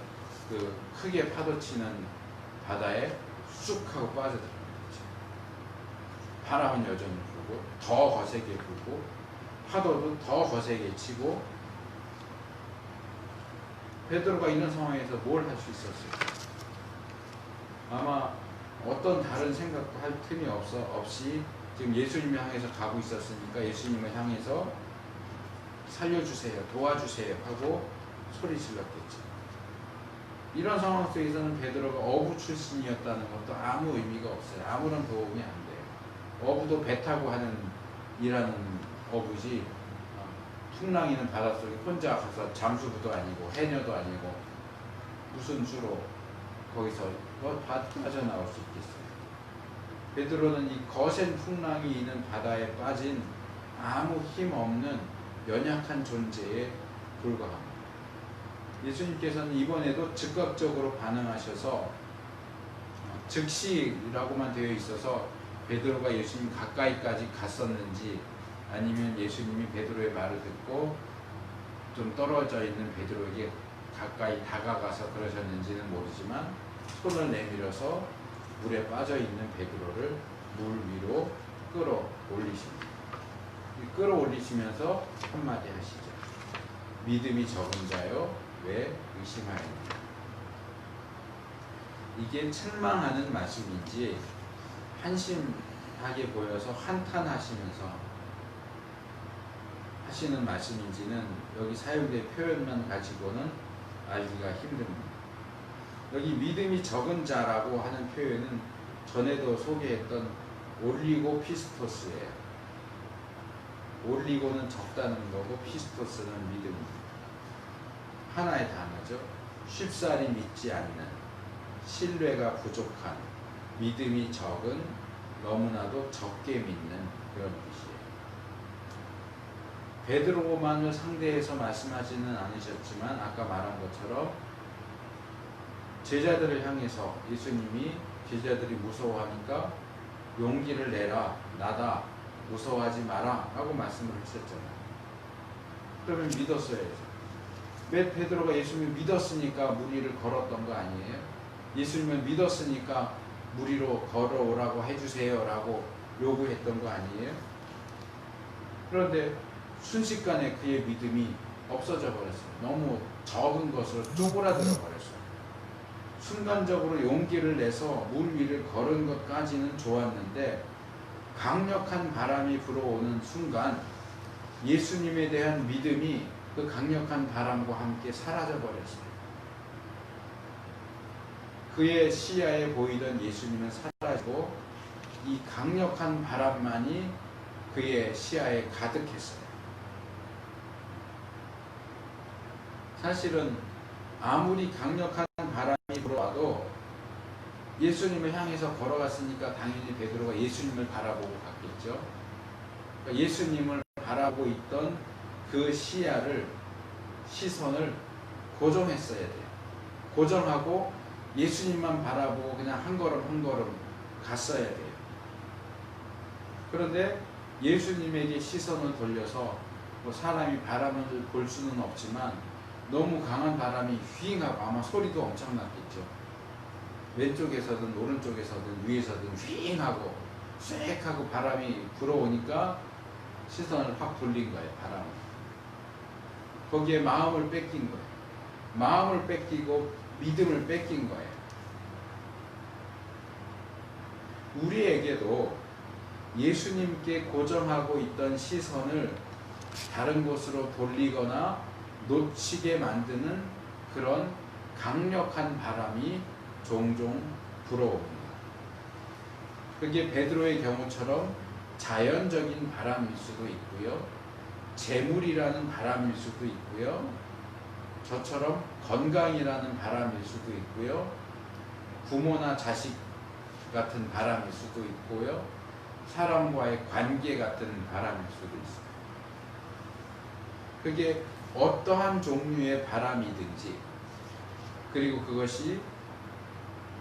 그 크게 파도치는 바다에 쑥 하고 빠져들어간 거죠. 바람은 여전히 불고 더 거세게 불고 파도도 더 거세게 치고, 베드로가 이런 상황에서 뭘 할 수 있었을까? 아마 어떤 다른 생각도 할 틈이 없이 지금 예수님을 향해서 가고 있었으니까 예수님을 향해서 살려주세요, 도와주세요 하고 소리 질렀겠죠. 이런 상황 속에서는 베드로가 어부 출신이었다는 것도 아무 의미가 없어요. 아무런 도움이 안 돼요. 어부도 배 타고 일하는 어부지, 풍랑이는 바닷속에 혼자 가서 잠수부도 아니고 해녀도 아니고 무슨 수로 거기서 빠져나올 수 있겠어요. 베드로는 이 거센 풍랑이 있는 바다에 빠진 아무 힘 없는 연약한 존재에 불과합니다. 예수님께서는 이번에도 즉각적으로 반응하셔서, 즉시라고만 되어 있어서 베드로가 예수님 가까이까지 갔었는지, 아니면 예수님이 베드로의 말을 듣고 좀 떨어져 있는 베드로에게 가까이 다가가서 그러셨는지는 모르지만 손을 내밀어서 물에 빠져 있는 베드로를 물 위로 끌어올리십니다. 끌어올리시면서 한마디 하시죠. 믿음이 적은 자요, 왜 의심하였느냐. 이게 책망하는 말씀인지 한심하게 보여서 한탄하시면서 하시는 말씀인지는 여기 사용된 표현만 가지고는 알기가 힘듭니다. 여기 믿음이 적은 자라고 하는 표현은 전에도 소개했던 올리고 피스토스예요. 올리고는 적다는 거고 피스토스는 믿음입니다. 하나의 단어죠. 쉽사리 믿지 않는, 신뢰가 부족한, 믿음이 적은, 너무나도 적게 믿는 그런 뜻이에요. 베드로만을 상대해서 말씀하지는 않으셨지만 아까 말한 것처럼 제자들을 향해서 예수님이 제자들이 무서워하니까 용기를 내라, 나다, 무서워하지 마라 라고 말씀을 하셨잖아요. 그러면 믿었어야죠. 왜 베드로가 예수님을 믿었으니까 무리를 걸었던 거 아니에요? 예수님을 믿었으니까 무리로 걸어오라고 해주세요 라고 요구했던 거 아니에요? 그런데 순식간에 그의 믿음이 없어져 버렸어요. 너무 적은 것으로 쪼그라들어 버렸어요. 순간적으로 용기를 내서 물 위를 걸은 것까지는 좋았는데 강력한 바람이 불어오는 순간 예수님에 대한 믿음이 그 강력한 바람과 함께 사라져 버렸어요. 그의 시야에 보이던 예수님은 사라지고 이 강력한 바람만이 그의 시야에 가득했어요. 사실은 아무리 강력한 바람이 불어와도 예수님을 향해서 걸어갔으니까 당연히 베드로가 예수님을 바라보고 갔겠죠. 그러니까 예수님을 바라보고 있던 그 시선을 고정했어야 돼요. 고정하고 예수님만 바라보고 그냥 한 걸음 한 걸음 갔어야 돼요. 그런데 예수님에게 시선을 돌려서 뭐 사람이 바람을 볼 수는 없지만 너무 강한 바람이 휘잉하고 아마 소리도 엄청났겠죠. 왼쪽에서든 오른쪽에서든 위에서든 휘잉하고 쏵하고 바람이 불어오니까 시선을 확 돌린 거예요. 바람을. 거기에 마음을 뺏긴 거예요. 마음을 뺏기고 믿음을 뺏긴 거예요. 우리에게도 예수님께 고정하고 있던 시선을 다른 곳으로 돌리거나 놓치게 만드는 그런 강력한 바람이 종종 불어옵니다. 그게 베드로의 경우처럼 자연적인 바람일 수도 있고요. 재물이라는 바람일 수도 있고요. 저처럼 건강이라는 바람일 수도 있고요. 부모나 자식 같은 바람일 수도 있고요. 사람과의 관계 같은 바람일 수도 있어요. 그게 어떠한 종류의 바람이든지 그리고 그것이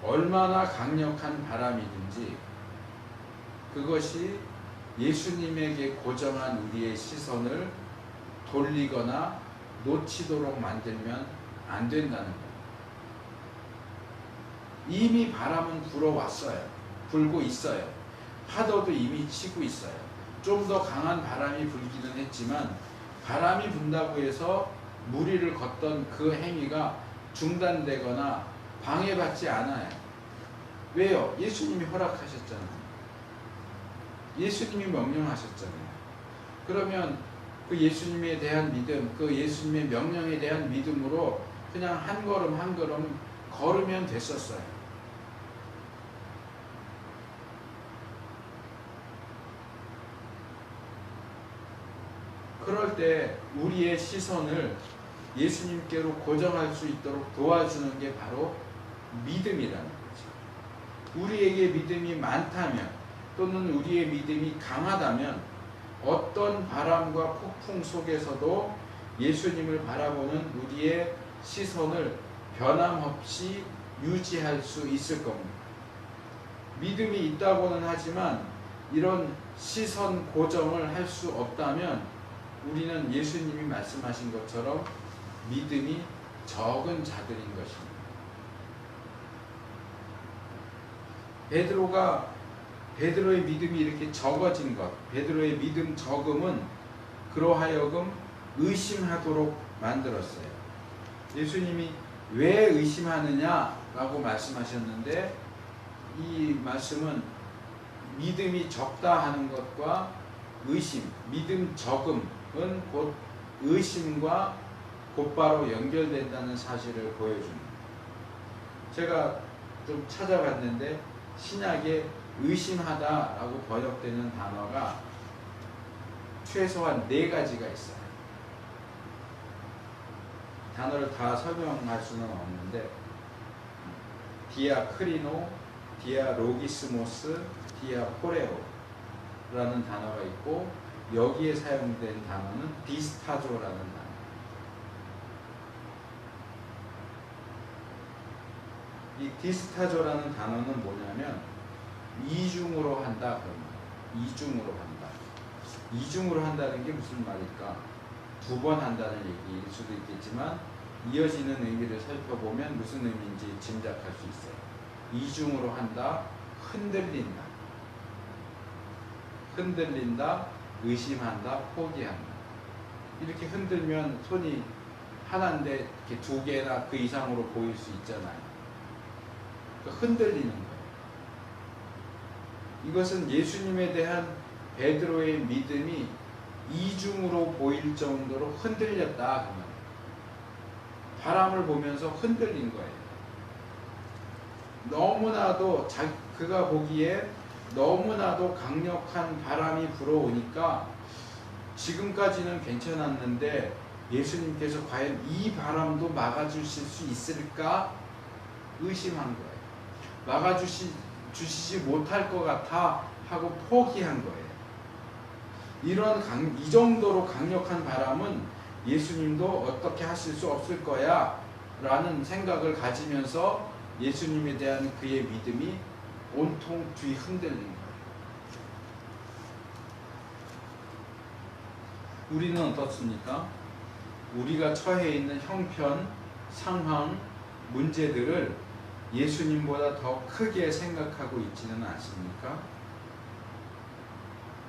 얼마나 강력한 바람이든지 그것이 예수님에게 고정한 우리의 시선을 돌리거나 놓치도록 만들면 안 된다는 거예요. 이미 바람은 불어왔어요. 불고 있어요. 파도도 이미 치고 있어요. 좀 더 강한 바람이 불기는 했지만 바람이 분다고 해서 무리를 걷던 그 행위가 중단되거나 방해받지 않아요. 왜요? 예수님이 허락하셨잖아요. 예수님이 명령하셨잖아요. 그러면 그 예수님에 대한 믿음, 그 예수님의 명령에 대한 믿음으로 그냥 한 걸음 한 걸음 걸으면 됐었어요. 그럴 때 우리의 시선을 예수님께로 고정할 수 있도록 도와주는 게 바로 믿음이라는 거죠. 우리에게 믿음이 많다면 또는 우리의 믿음이 강하다면 어떤 바람과 폭풍 속에서도 예수님을 바라보는 우리의 시선을 변함없이 유지할 수 있을 겁니다. 믿음이 있다고는 하지만 이런 시선 고정을 할 수 없다면 우리는 예수님이 말씀하신 것처럼 믿음이 적은 자들인 것입니다. 베드로의 믿음이 이렇게 적어진 것, 베드로의 믿음 적음은 그로하여금 의심하도록 만들었어요. 예수님이 왜 의심하느냐라고 말씀하셨는데 이 말씀은 믿음이 적다 하는 것과 의심, 믿음 적음은 곧 의심과 곧바로 연결된다는 사실을 보여줍니다. 제가 좀 찾아봤는데 신약에 의심하다라고 번역되는 단어가 최소한 4가지가 있어요. 단어를 다 설명할 수는 없는데 디아크리노, 디아로기스모스, 디아포레오라는 단어가 있고 여기에 사용된 단어는 디스타조라는 단어. 이 디스타조라는 단어는 뭐냐면 이중으로 한다 그런 거예요. 이중으로 한다. 이중으로 한다는 게 무슨 말일까? 두 번 한다는 얘기일 수도 있겠지만 이어지는 의미를 살펴보면 무슨 의미인지 짐작할 수 있어요. 이중으로 한다, 흔들린다. 흔들린다, 의심한다, 포기한다. 이렇게 흔들면 손이 하나인데 이렇게 두 개나 그 이상으로 보일 수 있잖아요. 그러니까 흔들리는 거예요. 이것은 예수님에 대한 베드로의 믿음이 이중으로 보일 정도로 흔들렸다. 바람을 보면서 흔들린 거예요. 너무나도 그가 보기에 너무나도 강력한 바람이 불어오니까 지금까지는 괜찮았는데 예수님께서 과연 이 바람도 막아주실 수 있을까 의심한 거예요. 막아주시지 못할 것 같아 하고 포기한 거예요. 이 정도로 강력한 바람은 예수님도 어떻게 하실 수 없을 거야 라는 생각을 가지면서 예수님에 대한 그의 믿음이 온통 뒤흔들린 거예요. 우리는 어떻습니까? 우리가 처해 있는 형편, 상황, 문제들을 예수님보다 더 크게 생각하고 있지는 않습니까?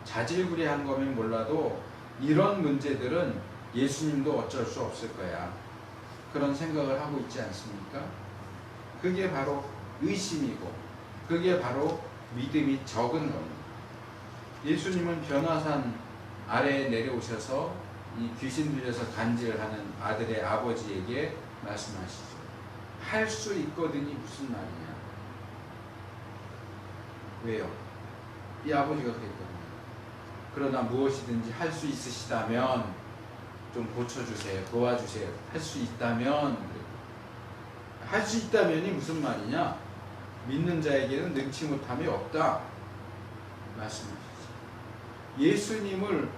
자질구레한 거면 몰라도 이런 문제들은 예수님도 어쩔 수 없을 거야. 그런 생각을 하고 있지 않습니까? 그게 바로 의심이고 그게 바로 믿음이 적은 겁니다. 예수님은 변화산 아래에 내려오셔서 이 귀신 들려서 간질하는 아들의 아버지에게 말씀하시죠. 할 수 있거든이 무슨 말이냐. 왜요? 이 아버지가 그랬거든요. 그러나 무엇이든지 할 수 있으시다면 좀 고쳐주세요. 도와주세요. 할 수 있다면. 할 수 있다면이 무슨 말이냐. 믿는 자에게는 능치 못함이 없다 말씀하시죠. 예수님을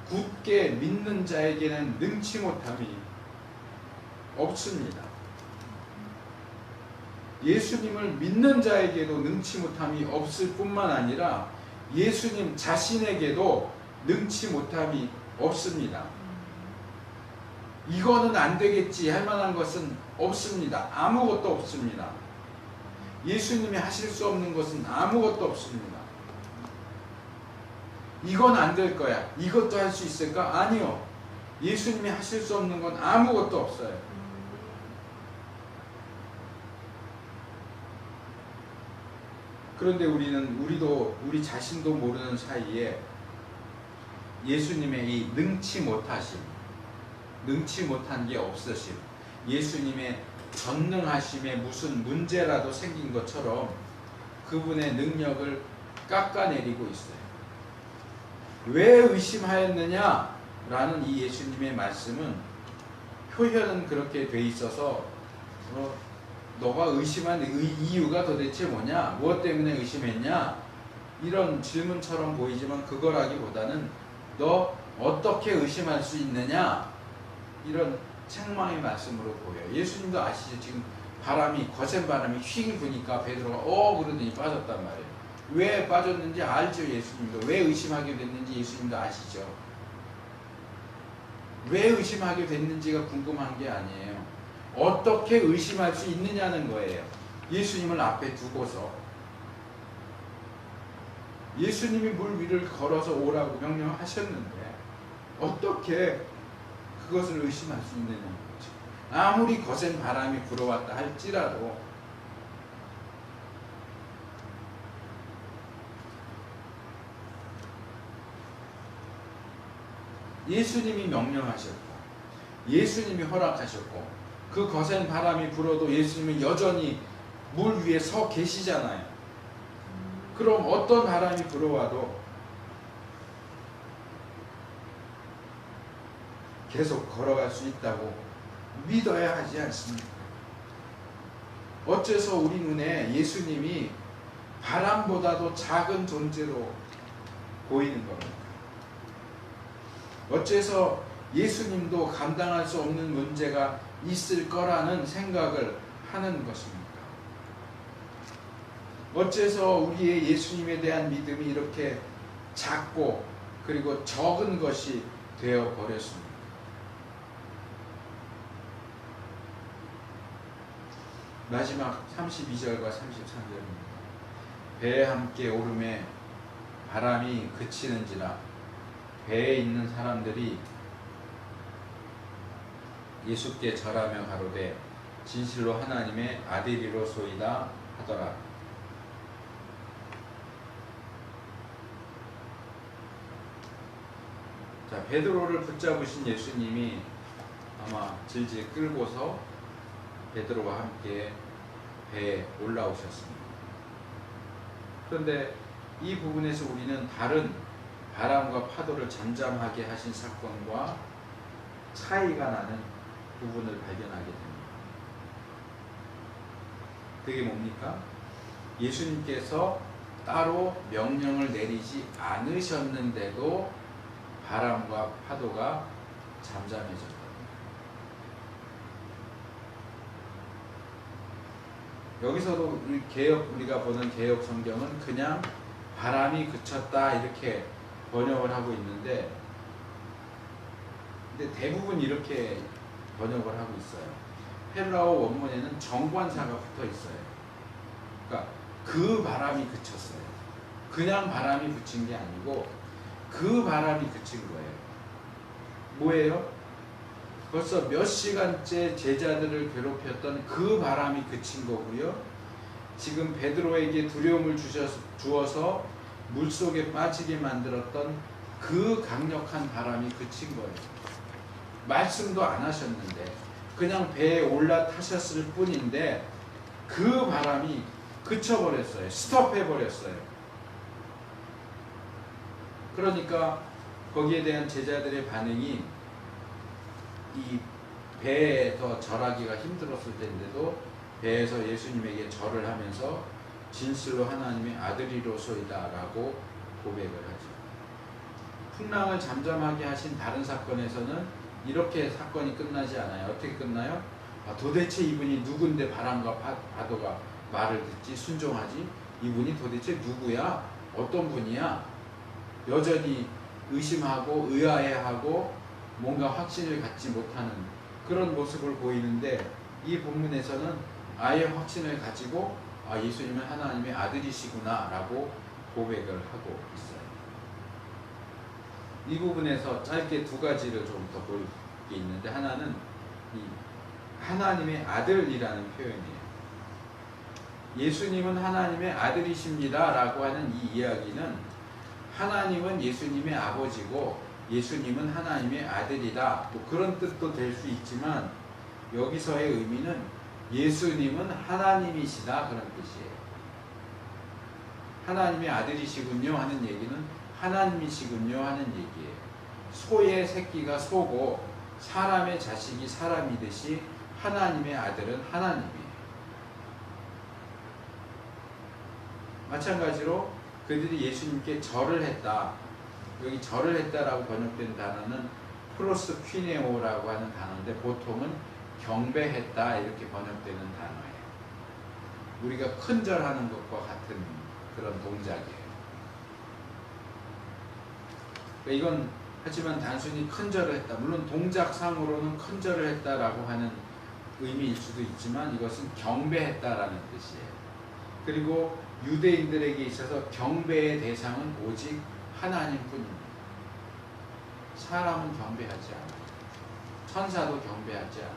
굳게 믿는 자에게는 능치 못함이 없습니다. 예수님을 믿는 자에게도 능치 못함이 없을 뿐만 아니라 예수님 자신에게도 능치 못함이 없습니다. 이거는 안 되겠지 할 만한 것은 없습니다. 아무것도 없습니다. 예수님이 하실 수 없는 것은 아무것도 없습니다. 이건 안 될 거야. 이것도 할 수 있을까? 아니요. 예수님이 하실 수 없는 건 아무것도 없어요. 그런데 우리 자신도 모르는 사이에 예수님의 이 능치 못하심, 능치 못한 게 없으심, 예수님의 전능하심에 무슨 문제라도 생긴 것처럼 그분의 능력을 깎아내리고 있어요. 왜 의심하였느냐? 라는 이 예수님의 말씀은 표현은 그렇게 돼 있어서 너가 의심한 이유가 도대체 뭐냐? 무엇 때문에 의심했냐? 이런 질문처럼 보이지만 그거라기보다는 너 어떻게 의심할 수 있느냐? 이런 책망의 말씀으로 보여요. 예수님도 아시죠? 지금 거센 바람이 휙 부니까 베드로가 그러더니 빠졌단 말이에요. 왜 빠졌는지 알죠? 예수님도. 왜 의심하게 됐는지 예수님도 아시죠? 왜 의심하게 됐는지가 궁금한 게 아니에요. 어떻게 의심할 수 있느냐는 거예요. 예수님을 앞에 두고서 예수님이 물 위를 걸어서 오라고 명령하셨는데 어떻게 그것을 의심할 수 있느냐는 거죠. 아무리 거센 바람이 불어왔다 할지라도 예수님이 명령하셨고 예수님이 허락하셨고 그 거센 바람이 불어도 예수님은 여전히 물 위에 서 계시잖아요. 그럼 어떤 바람이 불어와도 계속 걸어갈 수 있다고 믿어야 하지 않습니까? 어째서 우리 눈에 예수님이 바람보다도 작은 존재로 보이는 겁니까? 어째서 예수님도 감당할 수 없는 문제가 있을 거라는 생각을 하는 것입니까? 어째서 우리의 예수님에 대한 믿음이 이렇게 작고 그리고 적은 것이 되어 버렸습니까? 마지막 32절과 33절입니다. 배에 함께 오름에 바람이 그치는지라 배에 있는 사람들이 예수께 절하며 가로되 진실로 하나님의 아들이로소이다 하더라. 자, 베드로를 붙잡으신 예수님이 아마 질질 끌고서 베드로와 함께 배에 올라오셨습니다. 그런데 이 부분에서 우리는 다른 바람과 파도를 잠잠하게 하신 사건과 차이가 나는 부분을 발견하게 됩니다. 그게 뭡니까? 예수님께서 따로 명령을 내리지 않으셨는데도 바람과 파도가 잠잠해졌다. 여기서도 우리가 보는 개역 성경은 그냥 바람이 그쳤다 이렇게 번역을 하고 있는데, 근데 대부분 이렇게 번역을 하고 있어요. 헬라어 원문에는 정관사가 붙어 있어요. 그러니까 그 바람이 그쳤어요. 그냥 바람이 그친 게 아니고 그 바람이 그친 거예요. 뭐예요? 벌써 몇 시간째 제자들을 괴롭혔던 그 바람이 그친 거고요. 지금 베드로에게 두려움을 주어서 물속에 빠지게 만들었던 그 강력한 바람이 그친 거예요. 말씀도 안 하셨는데 그냥 배에 올라타셨을 뿐인데 그 바람이 그쳐버렸어요. 스톱해버렸어요. 그러니까 거기에 대한 제자들의 반응이 이 배에서 절하기가 힘들었을 텐데도 배에서 예수님에게 절을 하면서 진실로 하나님의 아들이로소이다 라고 고백을 하죠. 풍랑을 잠잠하게 하신 다른 사건에서는 이렇게 사건이 끝나지 않아요. 어떻게 끝나요? 도대체 이분이 누군데 바람과 파도가 말을 듣지 순종하지? 이분이 도대체 누구야? 어떤 분이야? 여전히 의심하고 의아해하고 뭔가 확신을 갖지 못하는 그런 모습을 보이는데, 이 본문에서는 아예 확신을 가지고 예수님은 하나님의 아들이시구나 라고 고백을 하고 있어요. 이 부분에서 짧게 두 가지를 좀 더 볼 게 있는데, 하나는 이 하나님의 아들이라는 표현이에요. 예수님은 하나님의 아들이십니다 라고 하는 이 이야기는 하나님은 예수님의 아버지고 예수님은 하나님의 아들이다, 또 그런 뜻도 될 수 있지만 여기서의 의미는 예수님은 하나님이시다 그런 뜻이에요. 하나님의 아들이시군요 하는 얘기는 하나님이시군요 하는 얘기예요. 소의 새끼가 소고 사람의 자식이 사람이듯이 하나님의 아들은 하나님이에요. 마찬가지로 그들이 예수님께 절을 했다. 여기 절을 했다라고 번역된 단어는 프로스퀴네오라고 하는 단어인데 보통은 경배했다 이렇게 번역되는 단어예요. 우리가 큰절하는 것과 같은 그런 동작이에요. 그러니까 이건 하지만 단순히 큰절을 했다. 물론 동작상으로는 큰절을 했다라고 하는 의미일 수도 있지만 이것은 경배했다라는 뜻이에요. 그리고 유대인들에게 있어서 경배의 대상은 오직 하나님뿐입니다. 사람은 경배하지 않아요. 천사도 경배하지 않아요.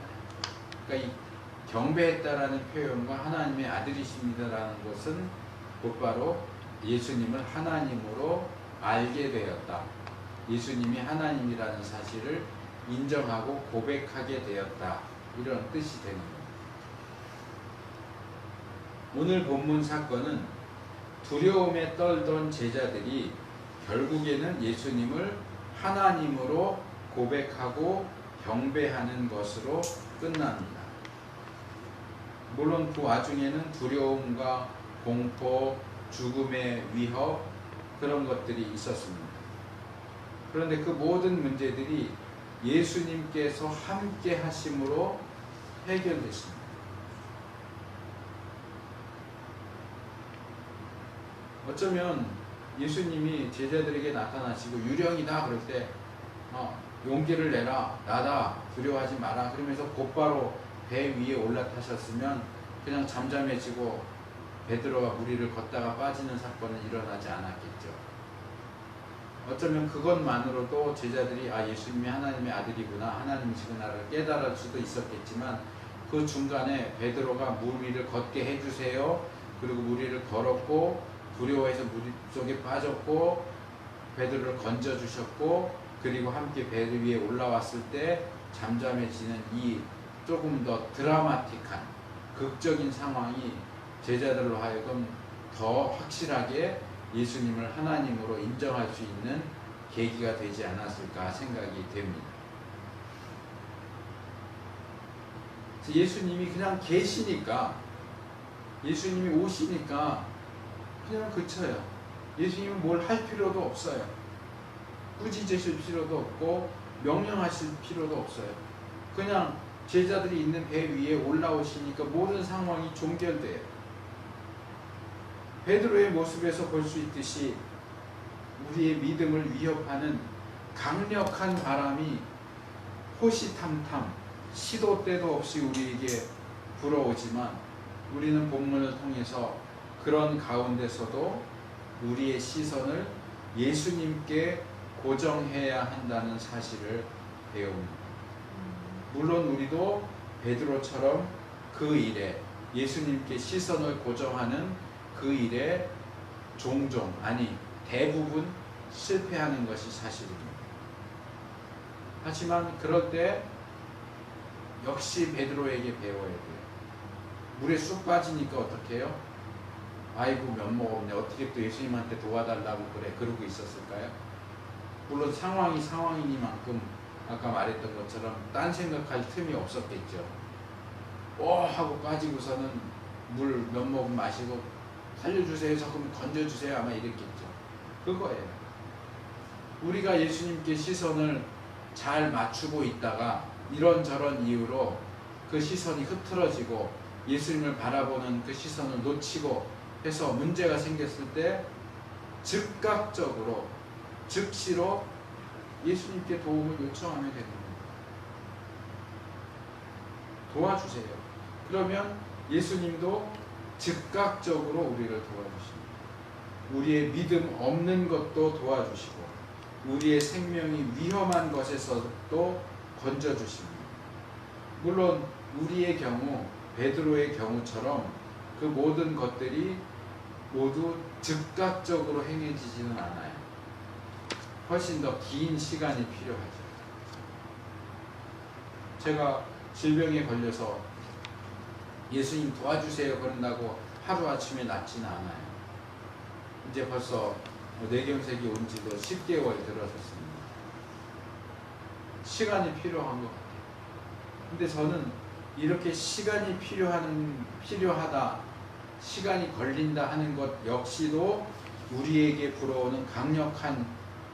그러니까 이 경배했다라는 표현과 하나님의 아들이십니다라는 것은 곧바로 예수님을 하나님으로 알게 되었다. 예수님이 하나님이라는 사실을 인정하고 고백하게 되었다. 이런 뜻이 되는 겁니다. 오늘 본문 사건은 두려움에 떨던 제자들이 결국에는 예수님을 하나님으로 고백하고 경배하는 것으로 끝납니다. 물론 그 와중에는 두려움과 공포, 죽음의 위협 그런 것들이 있었습니다. 그런데 그 모든 문제들이 예수님께서 함께 하심으로 해결됐습니다. 어쩌면 예수님이 제자들에게 나타나시고 유령이다 그럴 때 용기를 내라, 나다, 두려워하지 마라 그러면서 곧바로 배 위에 올라타셨으면 그냥 잠잠해지고 베드로가 물 위를 걷다가 빠지는 사건은 일어나지 않았겠죠. 어쩌면 그것만으로도 제자들이 예수님이 하나님의 아들이구나, 하나님이시구나를 깨달을 수도 있었겠지만 그 중간에 베드로가 물 위를 걷게 해주세요. 그리고 물 위를 걸었고 두려워해서 물 속에 빠졌고 베드로를 건져주셨고 그리고 함께 배 위에 올라왔을 때 잠잠해지는 이 조금 더 드라마틱한 극적인 상황이 제자들로 하여금 더 확실하게 예수님을 하나님으로 인정할 수 있는 계기가 되지 않았을까 생각이 됩니다. 예수님이 그냥 계시니까, 예수님이 오시니까 그냥 그쳐요. 예수님은 뭘 할 필요도 없어요. 꾸짖으실 필요도 없고 명령하실 필요도 없어요. 그냥 제자들이 있는 배 위에 올라오시니까 모든 상황이 종결돼요. 베드로의 모습에서 볼 수 있듯이 우리의 믿음을 위협하는 강력한 바람이 호시탐탐 시도 때도 없이 우리에게 불어오지만 우리는 본문을 통해서 그런 가운데서도 우리의 시선을 예수님께 고정해야 한다는 사실을 배웁니다. 물론 우리도 베드로처럼 그 일에 예수님께 시선을 고정하는 그 일에 종종 아니 대부분 실패하는 것이 사실입니다. 하지만 그럴 때 역시 베드로에게 배워야 돼요. 물에 쑥 빠지니까 어떻게 해요? 아이고 면목 없네. 어떻게 또 예수님한테 도와달라고 그래. 그러고 있었을까요? 물론 상황이 상황이니만큼 아까 말했던 것처럼 딴 생각할 틈이 없었겠죠. 하고 빠지고서는 물 몇 모금 마시고 살려주세요. 조금 건져주세요. 아마 이랬겠죠. 그거예요. 우리가 예수님께 시선을 잘 맞추고 있다가 이런저런 이유로 그 시선이 흐트러지고 예수님을 바라보는 그 시선을 놓치고 해서 문제가 생겼을 때 즉각적으로 즉시로 예수님께 도움을 요청하면 되는 겁니다. 도와주세요. 그러면 예수님도 즉각적으로 우리를 도와주십니다. 우리의 믿음 없는 것도 도와주시고 우리의 생명이 위험한 것에서도 건져주십니다. 물론 우리의 경우 베드로의 경우처럼 그 모든 것들이 모두 즉각적으로 행해지지는 않아요. 훨씬 더 긴 시간이 필요하죠. 제가 질병에 걸려서 예수님 도와주세요 그런다고 하루아침에 낫지는 않아요. 이제 벌써 뇌경색이 온 지도 10개월 들어섰습니다. 시간이 필요한 것 같아요. 근데 저는 이렇게 시간이 필요하다, 시간이 걸린다 하는 것 역시도 우리에게 불어오는 강력한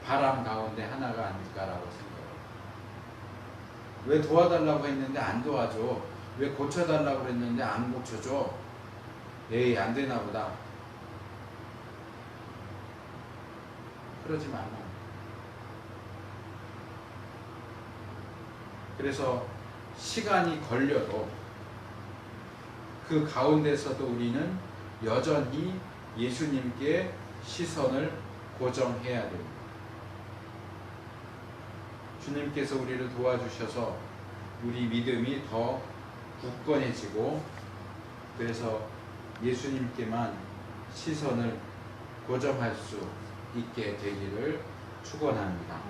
바람 가운데 하나가 아닐까라고 생각해요. 왜 도와달라고 했는데 안 도와줘? 왜 고쳐달라고 했는데 안 고쳐줘? 에이 안 되나 보다. 그러지 말라. 그래서 시간이 걸려도 그 가운데서도 우리는 여전히 예수님께 시선을 고정해야 됩니다. 주님께서 우리를 도와주셔서 우리 믿음이 더 굳건해지고 그래서 예수님께만 시선을 고정할 수 있게 되기를 축원합니다.